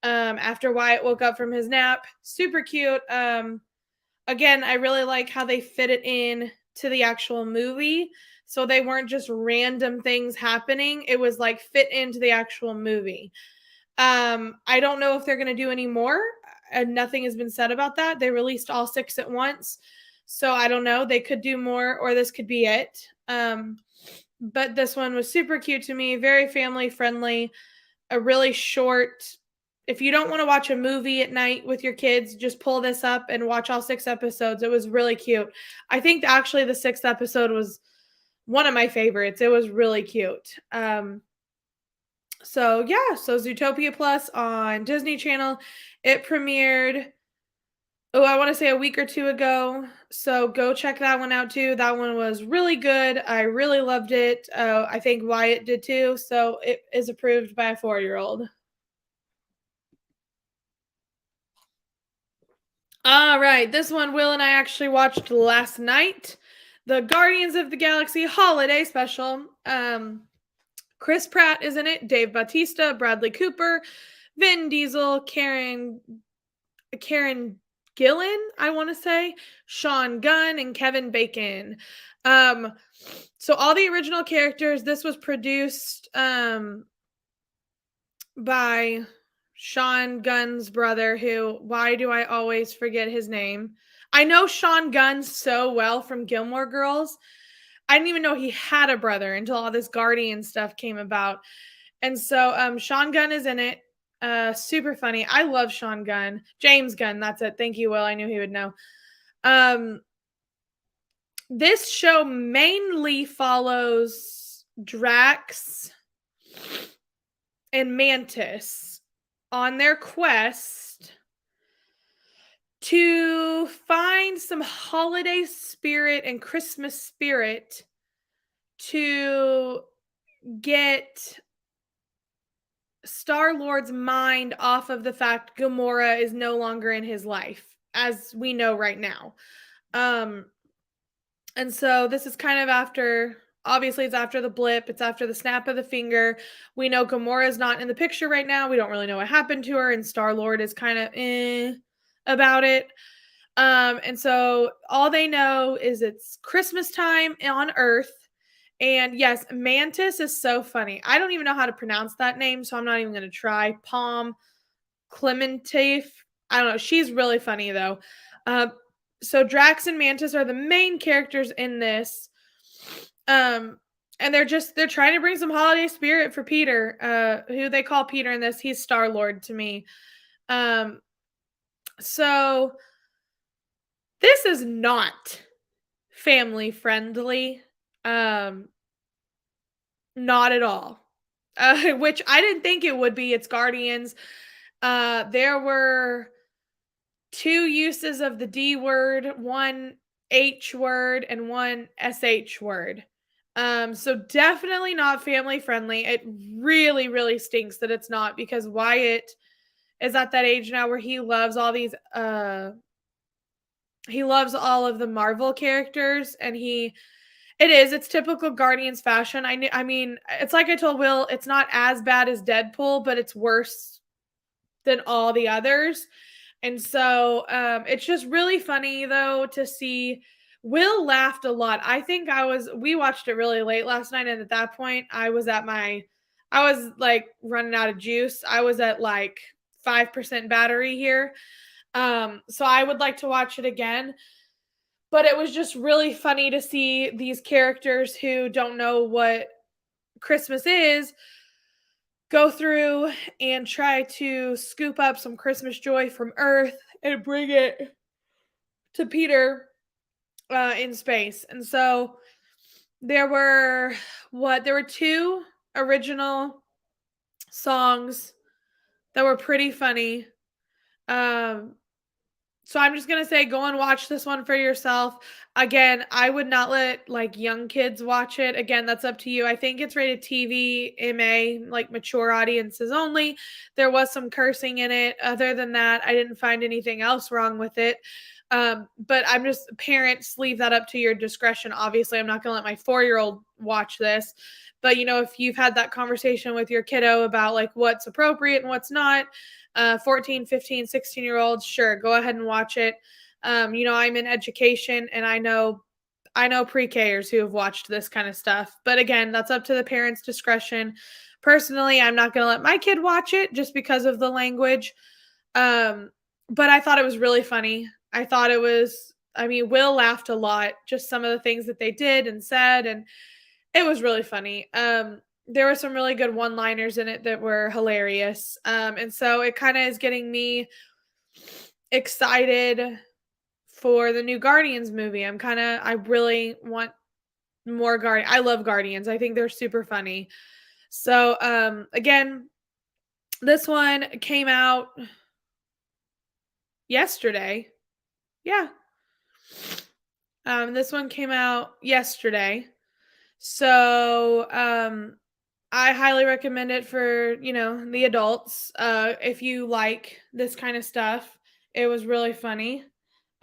After Wyatt woke up from his nap. Super cute. Again, I really like how they fit it in to the actual movie. So they weren't just random things happening. It was like fit into the actual movie. I don't know if they're going to do any more. And nothing has been said about that. They released all 6 at once. So I don't know. They could do more, or this could be it. But this one was super cute to me. Very family friendly. A really short. If you don't want to watch a movie at night with your kids, just pull this up and watch all 6 episodes. It was really cute. I think actually the 6th episode was one of my favorites. It was really cute. So Zootopia Plus on Disney Channel. It premiered, I want to say a week or 2 ago. So go check that one out too. That one was really good. I really loved it. I think Wyatt did too. So it is approved by a 4-year-old. All right, this one Will and I actually watched last night. The Guardians of the Galaxy Holiday Special. Chris Pratt is in it, Dave Bautista, Bradley Cooper, Vin Diesel, Karen Gillen, I want to say, Sean Gunn, and Kevin Bacon. Um, so all the original characters, this was produced by Sean Gunn's brother, who, why do I always forget his name? I know Sean Gunn so well from Gilmore Girls. I didn't even know he had a brother until all this Guardian stuff came about. And so Sean Gunn is in it. Super funny. I love Sean Gunn. James Gunn, that's it. Thank you, Will. I knew he would know. This show mainly follows Drax and Mantis on their quest to find some holiday spirit and Christmas spirit to get Star-Lord's mind off of the fact Gamora is no longer in his life, as we know right now. And so this is kind of after, obviously it's after the blip, it's after the snap of the finger. We know Gamora is not in the picture right now. We don't really know what happened to her, and Star-Lord is kind of about it. And so all they know is it's Christmas time on Earth. And yes, Mantis is so funny. I don't even know how to pronounce that name, so I'm not even going to try. Palm Clemente. I don't know. She's really funny, though. So Drax and Mantis are the main characters in this. And they're trying to bring some holiday spirit for Peter, who they call Peter in this. He's Star-Lord to me. So this is not family friendly. Not at all. Which I didn't think it would be. It's Guardians. There were 2 uses of the D word, 1 H word, and 1 SH word. So definitely not family friendly. It really, really stinks that it's not, because Wyatt is at that age now where he loves all these he loves all of the Marvel characters, and it's typical Guardians fashion. I mean, it's like I told Will, it's not as bad as Deadpool, but it's worse than all the others. And so it's just really funny, though, to see. Will laughed a lot. I think we watched it really late last night, and at that point, I was like running out of juice. I was at like 5% battery here. So I would like to watch it again. But it was just really funny to see these characters who don't know what Christmas is go through and try to scoop up some Christmas joy from Earth and bring it to Peter in space. And so there were 2 original songs that were pretty funny. So I'm just going to say, go and watch this one for yourself. Again, I would not let like young kids watch it. Again, that's up to you. I think it's rated TV, MA, like mature audiences only. There was some cursing in it. Other than that, I didn't find anything else wrong with it. But I'm just, parents, leave that up to your discretion. Obviously, I'm not going to let my 4-year-old watch this. But, if you've had that conversation with your kiddo about like what's appropriate and what's not, 14, 15, 16-year-olds, sure, go ahead and watch it. I'm in education, and I know pre-Kers who have watched this kind of stuff. But again, that's up to the parents' discretion. Personally, I'm not going to let my kid watch it just because of the language. But I thought it was really funny. Will laughed a lot, just some of the things that they did and said, and it was really funny. There were some really good one-liners in it that were hilarious. And so it kind of is getting me excited for the new Guardians movie. I really want more Guardians. I love Guardians. I think they're super funny. So, again, this one came out yesterday. Yeah. This one came out yesterday. So, I highly recommend it for, the adults. If you like this kind of stuff, it was really funny.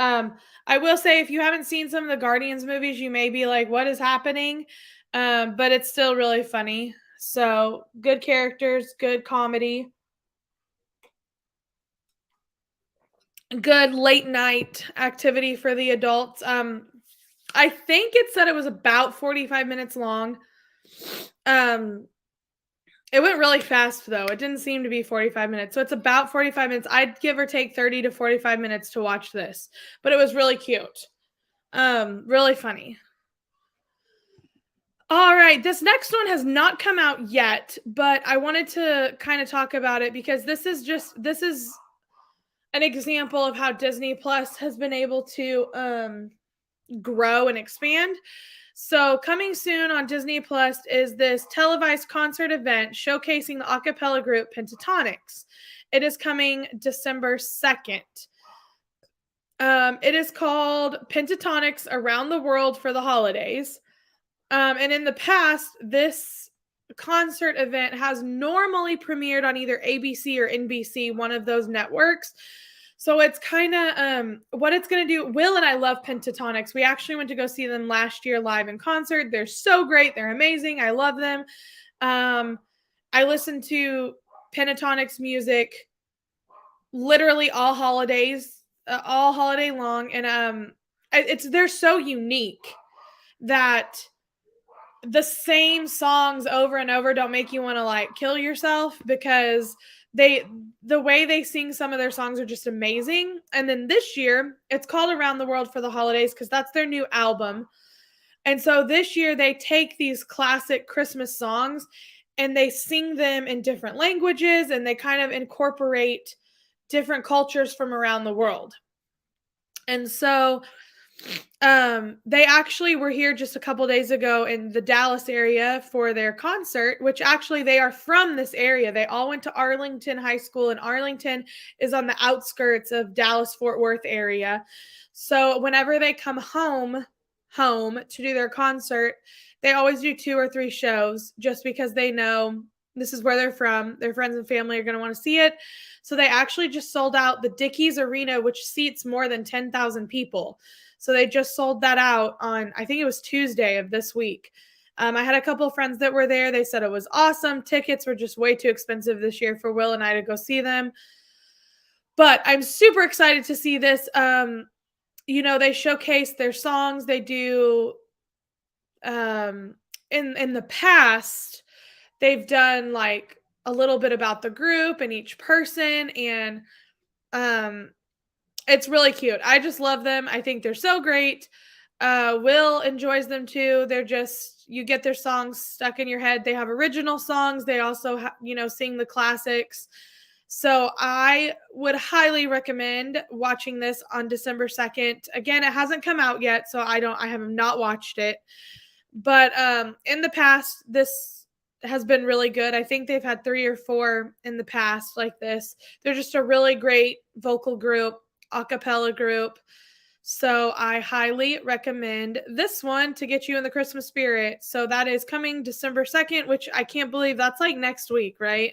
I will say, if you haven't seen some of the Guardians movies, you may be like, what is happening? But it's still really funny. So good characters, good comedy. good late night activity for the adults. I think it said it was about 45 minutes long. It went really fast though. It didn't seem to be 45 minutes. So it's about 45 minutes. I'd give or take 30 to 45 minutes to watch this. But it was really cute. Really funny. All right, this next one has not come out yet, but I wanted to kind of talk about it because this is an example of how Disney Plus has been able to grow and expand. So, coming soon on Disney Plus is this televised concert event showcasing the a cappella group Pentatonics. It is coming December 2nd. It is called Pentatonics Around the World for the Holidays. And in the past, this concert event has normally premiered on either ABC or NBC, one of those networks. So it's kind of what it's going to do. Will and I love Pentatonics. We actually went to go see them last year live in concert. They're so great. They're amazing. I love them. I listen to Pentatonics music literally all holidays, all holiday long. And they're so unique that the same songs over and over don't make you want to like kill yourself because the way they sing some of their songs are just amazing. And then this year it's called Around the World for the Holidays because that's their new album. And so this year they take these classic Christmas songs and they sing them in different languages and they kind of incorporate different cultures from around the world. And so they actually were here just a couple days ago in the Dallas area for their concert, which actually they are from this area. They all went to Arlington High School, and Arlington is on the outskirts of Dallas-Fort Worth area. So whenever they come home to do their concert, they always do 2 or 3 shows just because they know this is where they're from. Their friends and family are going to want to see it. So they actually just sold out the Dickies Arena, which seats more than 10,000 people. So they just sold that out on, I think it was Tuesday of this week. I had a couple of friends that were there. They said it was awesome. Tickets were just way too expensive this year for Will and I to go see them. But I'm super excited to see this. They showcase their songs. They do in the past, they've done like a little bit about the group and each person, and it's really cute. I just love them. I think they're so great. Will enjoys them too. They're just, you get their songs stuck in your head. They have original songs. They also, sing the classics. So I would highly recommend watching this on December 2nd. Again, it hasn't come out yet, so I have not watched it. But in the past, this has been really good. I think they've had 3 or 4 in the past like this. They're just a really great vocal group, a cappella group. So I highly recommend this one to get you in the Christmas spirit. So that is coming December 2nd, which I can't believe that's like next week, right?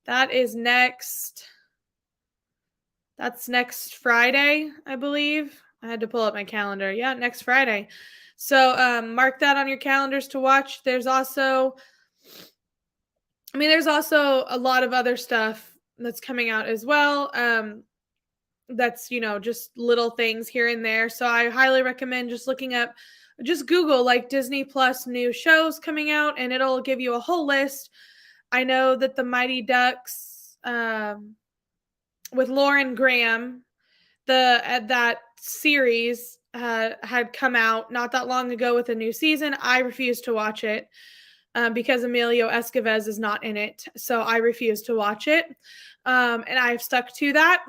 That's next Friday, I believe. I had to pull up my calendar. Yeah, next Friday. So mark that on your calendars to watch. There's also a lot of other stuff that's coming out as well. That's, just little things here and there. So I highly recommend just Google like Disney Plus new shows coming out, and it'll give you a whole list. I know that the Mighty Ducks with Lauren Graham, that series had come out not that long ago with a new season. I refuse to watch it because Emilio Estevez is not in it. So I refuse to watch it. And I've stuck to that.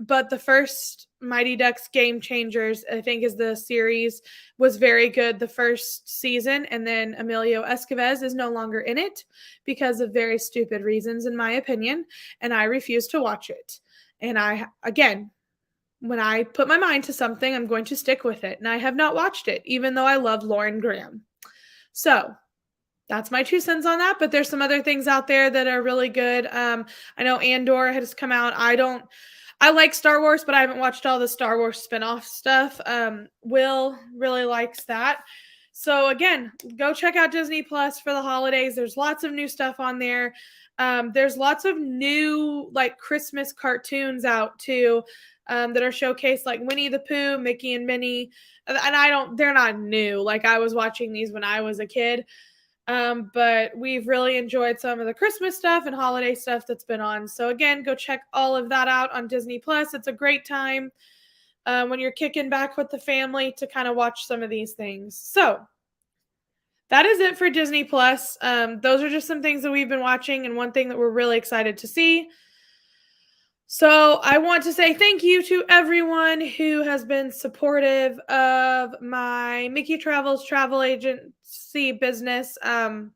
But the first Mighty Ducks Game Changers, I think is the series, was very good the first season. And then Emilio Estevez is no longer in it because of very stupid reasons, in my opinion. And I refuse to watch it. And when I put my mind to something, I'm going to stick with it. And I have not watched it, even though I love Lauren Graham. So that's my 2 cents on that. But there's some other things out there that are really good. I know Andor has come out. I like Star Wars, but I haven't watched all the Star Wars spinoff stuff. Will really likes that. So again, go check out Disney Plus for the holidays. There's lots of new stuff on there. There's lots of new like Christmas cartoons out too. that are showcased, like Winnie the Pooh, Mickey and Minnie. And they're not new. Like, I was watching these when I was a kid. But we've really enjoyed some of the Christmas stuff and holiday stuff that's been on. So again, go check all of that out on Disney Plus. It's a great time when you're kicking back with the family to kind of watch some of these things. So that is it for Disney Plus. Those are just some things that we've been watching, and one thing that we're really excited to see. So I want to say thank you to everyone who has been supportive of my Mickey Travels travel agency business and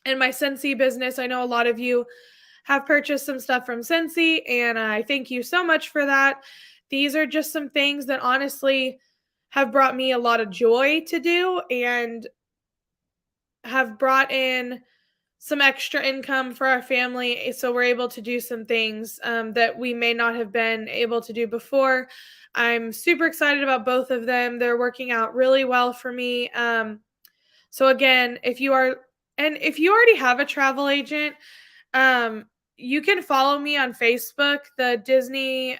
my Scentsy business. I know a lot of you have purchased some stuff from Scentsy, and I thank you so much for that. These are just some things that honestly have brought me a lot of joy to do and have brought in some extra income for our family, so we're able to do some things that we may not have been able to do before. I'm super excited about both of them. They're working out really well for me. So again, if you already have a travel agent, you can follow me on Facebook. The Disney,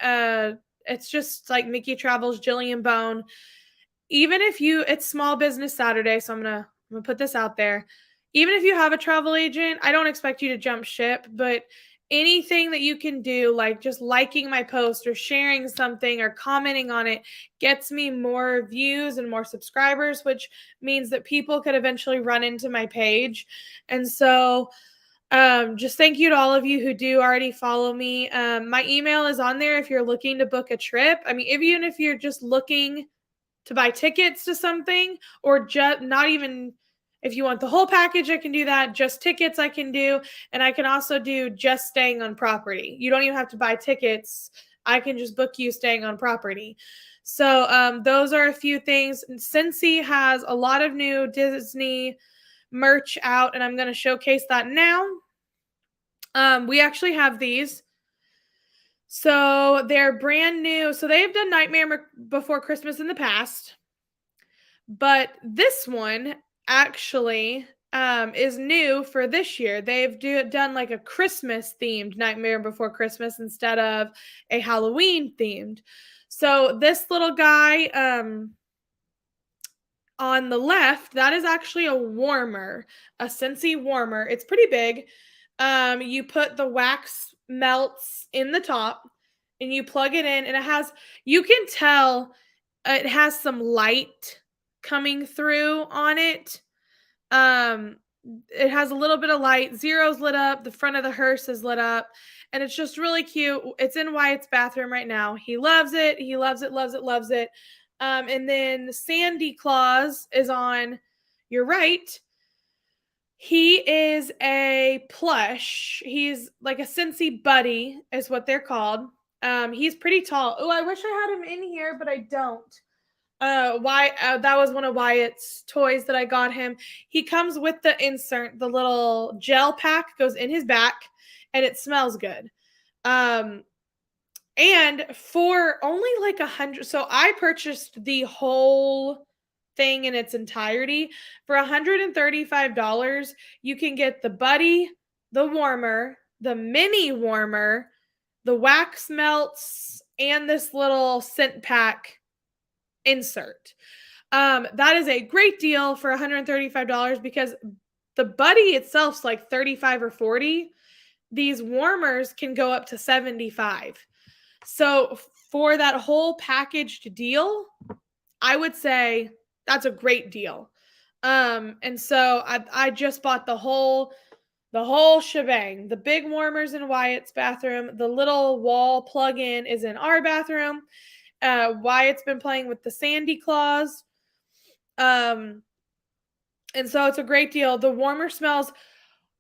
it's just like Mickey Travels, Jillian Bone. Even if it's Small Business Saturday, so I'm gonna put this out there. Even if you have a travel agent, I don't expect you to jump ship, but anything that you can do, like just liking my post or sharing something or commenting on it, gets me more views and more subscribers, which means that people could eventually run into my page. And so just thank you to all of you who do already follow me. My email is on there if you're looking to book a trip. I mean, even if you're just looking to buy tickets to something, or just not even if you want the whole package, I can do that. Just tickets I can do. And I can also do just staying on property. You don't even have to buy tickets. I can just book you staying on property. So those are a few things. Scentsy has a lot of new Disney merch out, and I'm going to showcase that now. We actually have these. So they're brand new. So they've done Nightmare Before Christmas in the past. But this one actually is new for this year. They've done like a Christmas themed Nightmare Before Christmas instead of a Halloween themed. So this little guy on the left, that is actually a warmer, a Scentsy warmer. It's pretty big. You put the wax melts in the top and you plug it in, and you can tell it has some light coming through on it. It has a little bit of light. Zero's lit up. The front of the hearse is lit up. And it's just really cute. It's in Wyatt's bathroom right now. He loves it. He loves it, loves it, loves it. And then Sandy Claus is on your right. He is a plush. He's like a Scentsy buddy is what they're called. He's pretty tall. Oh, I wish I had him in here, but I don't. That was one of Wyatt's toys that I got him. He comes with the insert, the little gel pack goes in his back, and it smells good. And for only like $100, so I purchased the whole thing in its entirety for $135. You can get the buddy, the warmer, the mini warmer, the wax melts, and this little scent pack insert. That is a great deal for $135 because the buddy itself's like $35 or $40. These warmers can go up to $75. So for that whole packaged deal, I would say that's a great deal. And so I just bought the whole shebang. The big warmers in Wyatt's bathroom. The little wall plug-in is in our bathroom. Wyatt's been playing with the Sandy Claus. And so it's a great deal. The warmer smells.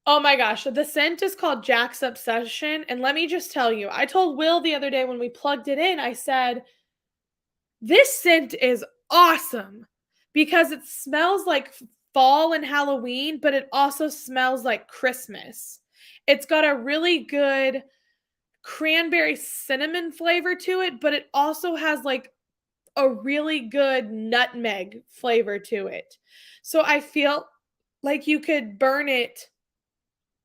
Oh my gosh. The scent is called Jack's Obsession. And let me just tell you, I told Will the other day when we plugged it in, I said, this scent is awesome because it smells like fall and Halloween, but it also smells like Christmas. It's got a really good cranberry cinnamon flavor to it, but it also has like a really good nutmeg flavor to it. So I feel like you could burn it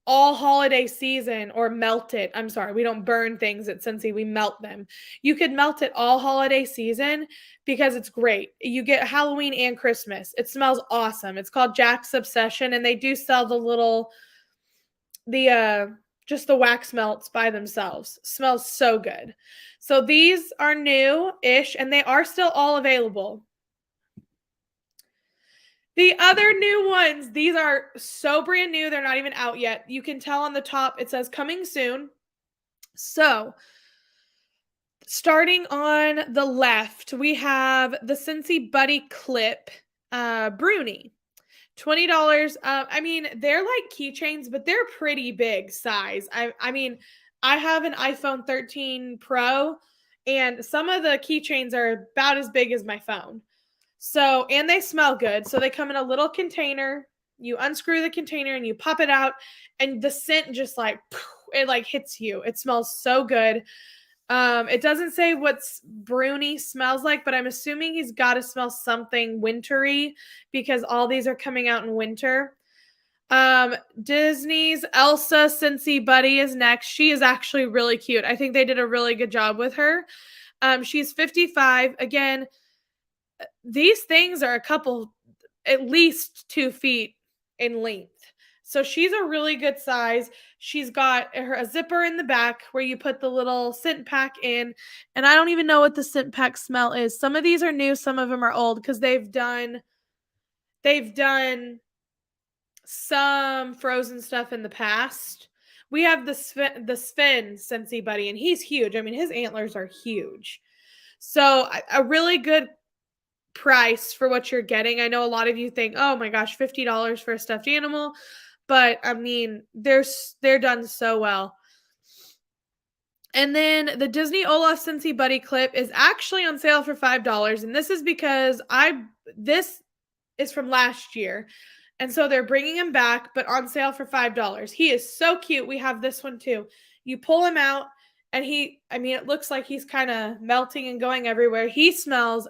all holiday season, or melt it. I'm sorry, we don't burn things at Scentsy, we melt them. You could melt it all holiday season because it's great. You get Halloween and Christmas. It smells awesome. It's called Jack's Obsession, and they do sell the just the wax melts by themselves. Smells so good. So these are new-ish, and they are still all available. The other new ones, these are so brand new, they're not even out yet. You can tell on the top, it says coming soon. So, starting on the left, we have the Scentsy Buddy Clip Bruni. $20. I mean, they're like keychains, but they're pretty big size. I mean, I have an iPhone 13 Pro, and some of the keychains are about as big as my phone. So, and they smell good. So they come in a little container. You unscrew the container and you pop it out, and the scent just like, it like hits you. It smells so good. It doesn't say what's Bruni smells like, but I'm assuming he's got to smell something wintry because all these are coming out in winter. Disney's Elsa Scentsy Buddy is next. She is actually really cute. I think they did a really good job with her. She's 55. Again, these things are at least 2 feet in length. So she's a really good size. She's got a zipper in the back where you put the little scent pack in. And I don't even know what the scent pack smell is. Some of these are new, some of them are old because they've done some frozen stuff in the past. We have the Sven Scentsy Buddy, and he's huge. I mean, his antlers are huge. So a really good price for what you're getting. I know a lot of you think, oh my gosh, $50 for a stuffed animal. But I mean, they're done so well. And then the Disney Olaf Scentsy Buddy Clip is actually on sale for $5. And this is because this is from last year. And so they're bringing him back, but on sale for $5. He is so cute. We have this one too. You pull him out, and it looks like he's kind of melting and going everywhere. He smells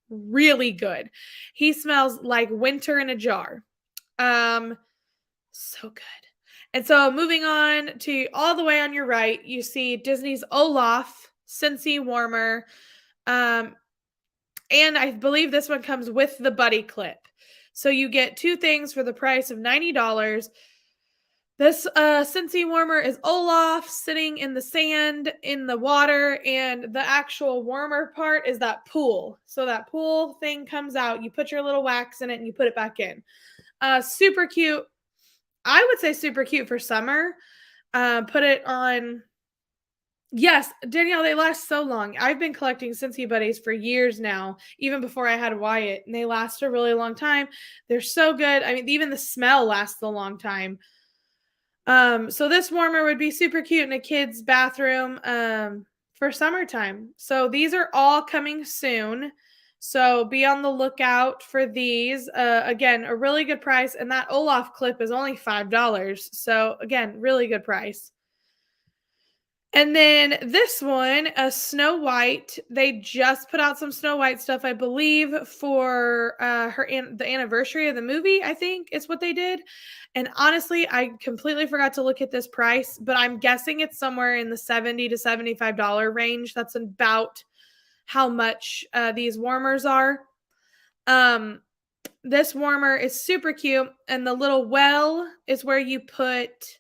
really good. He smells like winter in a jar. So good. And so moving on to all the way on your right, you see Disney's Olaf Scentsy Warmer. And I believe this one comes with the Buddy Clip. So you get 2 things for the price of $90. This Scentsy Warmer is Olaf sitting in the sand, in the water, and the actual warmer part is that pool. So that pool thing comes out, you put your little wax in it, and you put it back in. Super cute. I would say super cute for summer. Put it on. Yes, Danielle, they last so long. I've been collecting Scentsy Buddies for years now, even before I had Wyatt, and they last a really long time. They're so good. I mean, even the smell lasts a long time. So this warmer would be super cute in a kid's bathroom for summertime. So these are all coming soon. So be on the lookout for these. Again, a really good price. And that Olaf clip is only $5. So again, really good price. And then this one, a Snow White. They just put out some Snow White stuff, I believe, for the anniversary of the movie, I think is what they did. And honestly, I completely forgot to look at this price, but I'm guessing it's somewhere in the $70 to $75 range. That's about how much these warmers are. This warmer is super cute, and the little well is where you put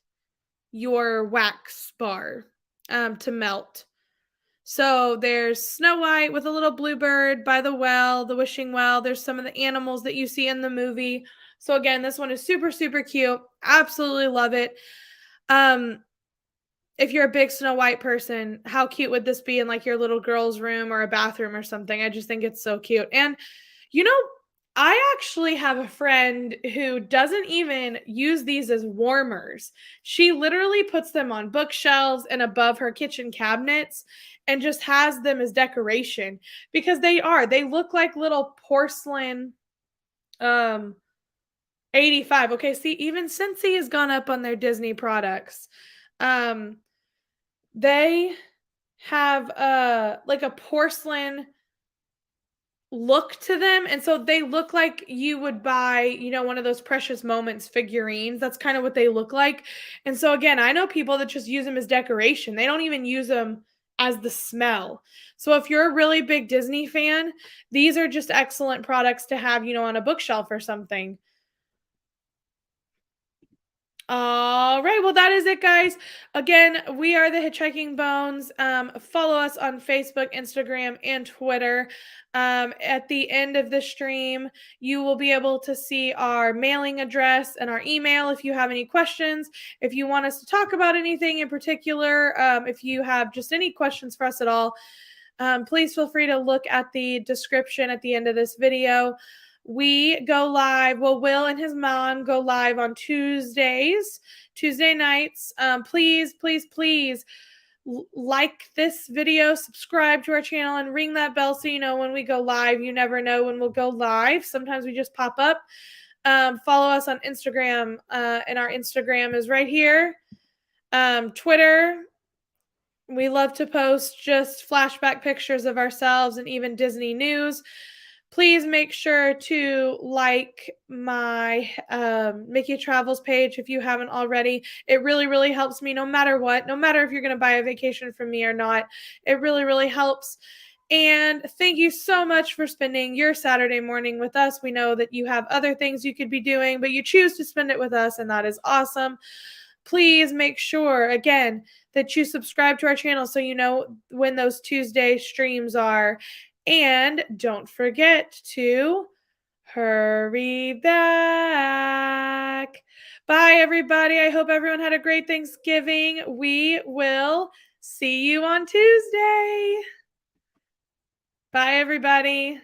your wax bar to melt. So there's Snow White with a little bluebird by the well, the wishing well. There's some of the animals that you see in the movie. So again, this one is super, super cute. Absolutely love it. If you're a big Snow White person, how cute would this be in like your little girl's room or a bathroom or something? I just think it's so cute. And I actually have a friend who doesn't even use these as warmers. She literally puts them on bookshelves and above her kitchen cabinets and just has them as decoration because they look like little porcelain 85. Okay, see, even Scentsy has gone up on their Disney products. They have like a porcelain look to them, and so they look like you would buy, one of those Precious Moments figurines. That's kind of what they look like. And so again, I know people that just use them as decoration. They don't even use them as the smell. So if you're a really big Disney fan, these are just excellent products to have, on a bookshelf or something. All right. Well, that is it, guys. Again, we are the Hitchhiking Bones. Follow us on Facebook, Instagram, and Twitter. At the end of the stream, you will be able to see our mailing address and our email if you have any questions. If you want us to talk about anything in particular, if you have just any questions for us at all, please feel free to look at the description at the end of this video. We go live. Well, Will and his mom go live on Tuesday nights. Please, please, please like this video, subscribe to our channel, and ring that bell so you know when we go live. You never know when we'll go live. Sometimes we just pop up. Follow us on Instagram, and our Instagram is right here. Twitter. We love to post just flashback pictures of ourselves and even Disney news. Please make sure to like my Mickey Travels page if you haven't already. It really, really helps me no matter what, no matter if you're going to buy a vacation from me or not. It really, really helps. And thank you so much for spending your Saturday morning with us. We know that you have other things you could be doing, but you choose to spend it with us, and that is awesome. Please make sure, again, that you subscribe to our channel so you know when those Tuesday streams are. And don't forget to hurry back. Bye, everybody. I hope everyone had a great Thanksgiving. We will see you on Tuesday. Bye, everybody.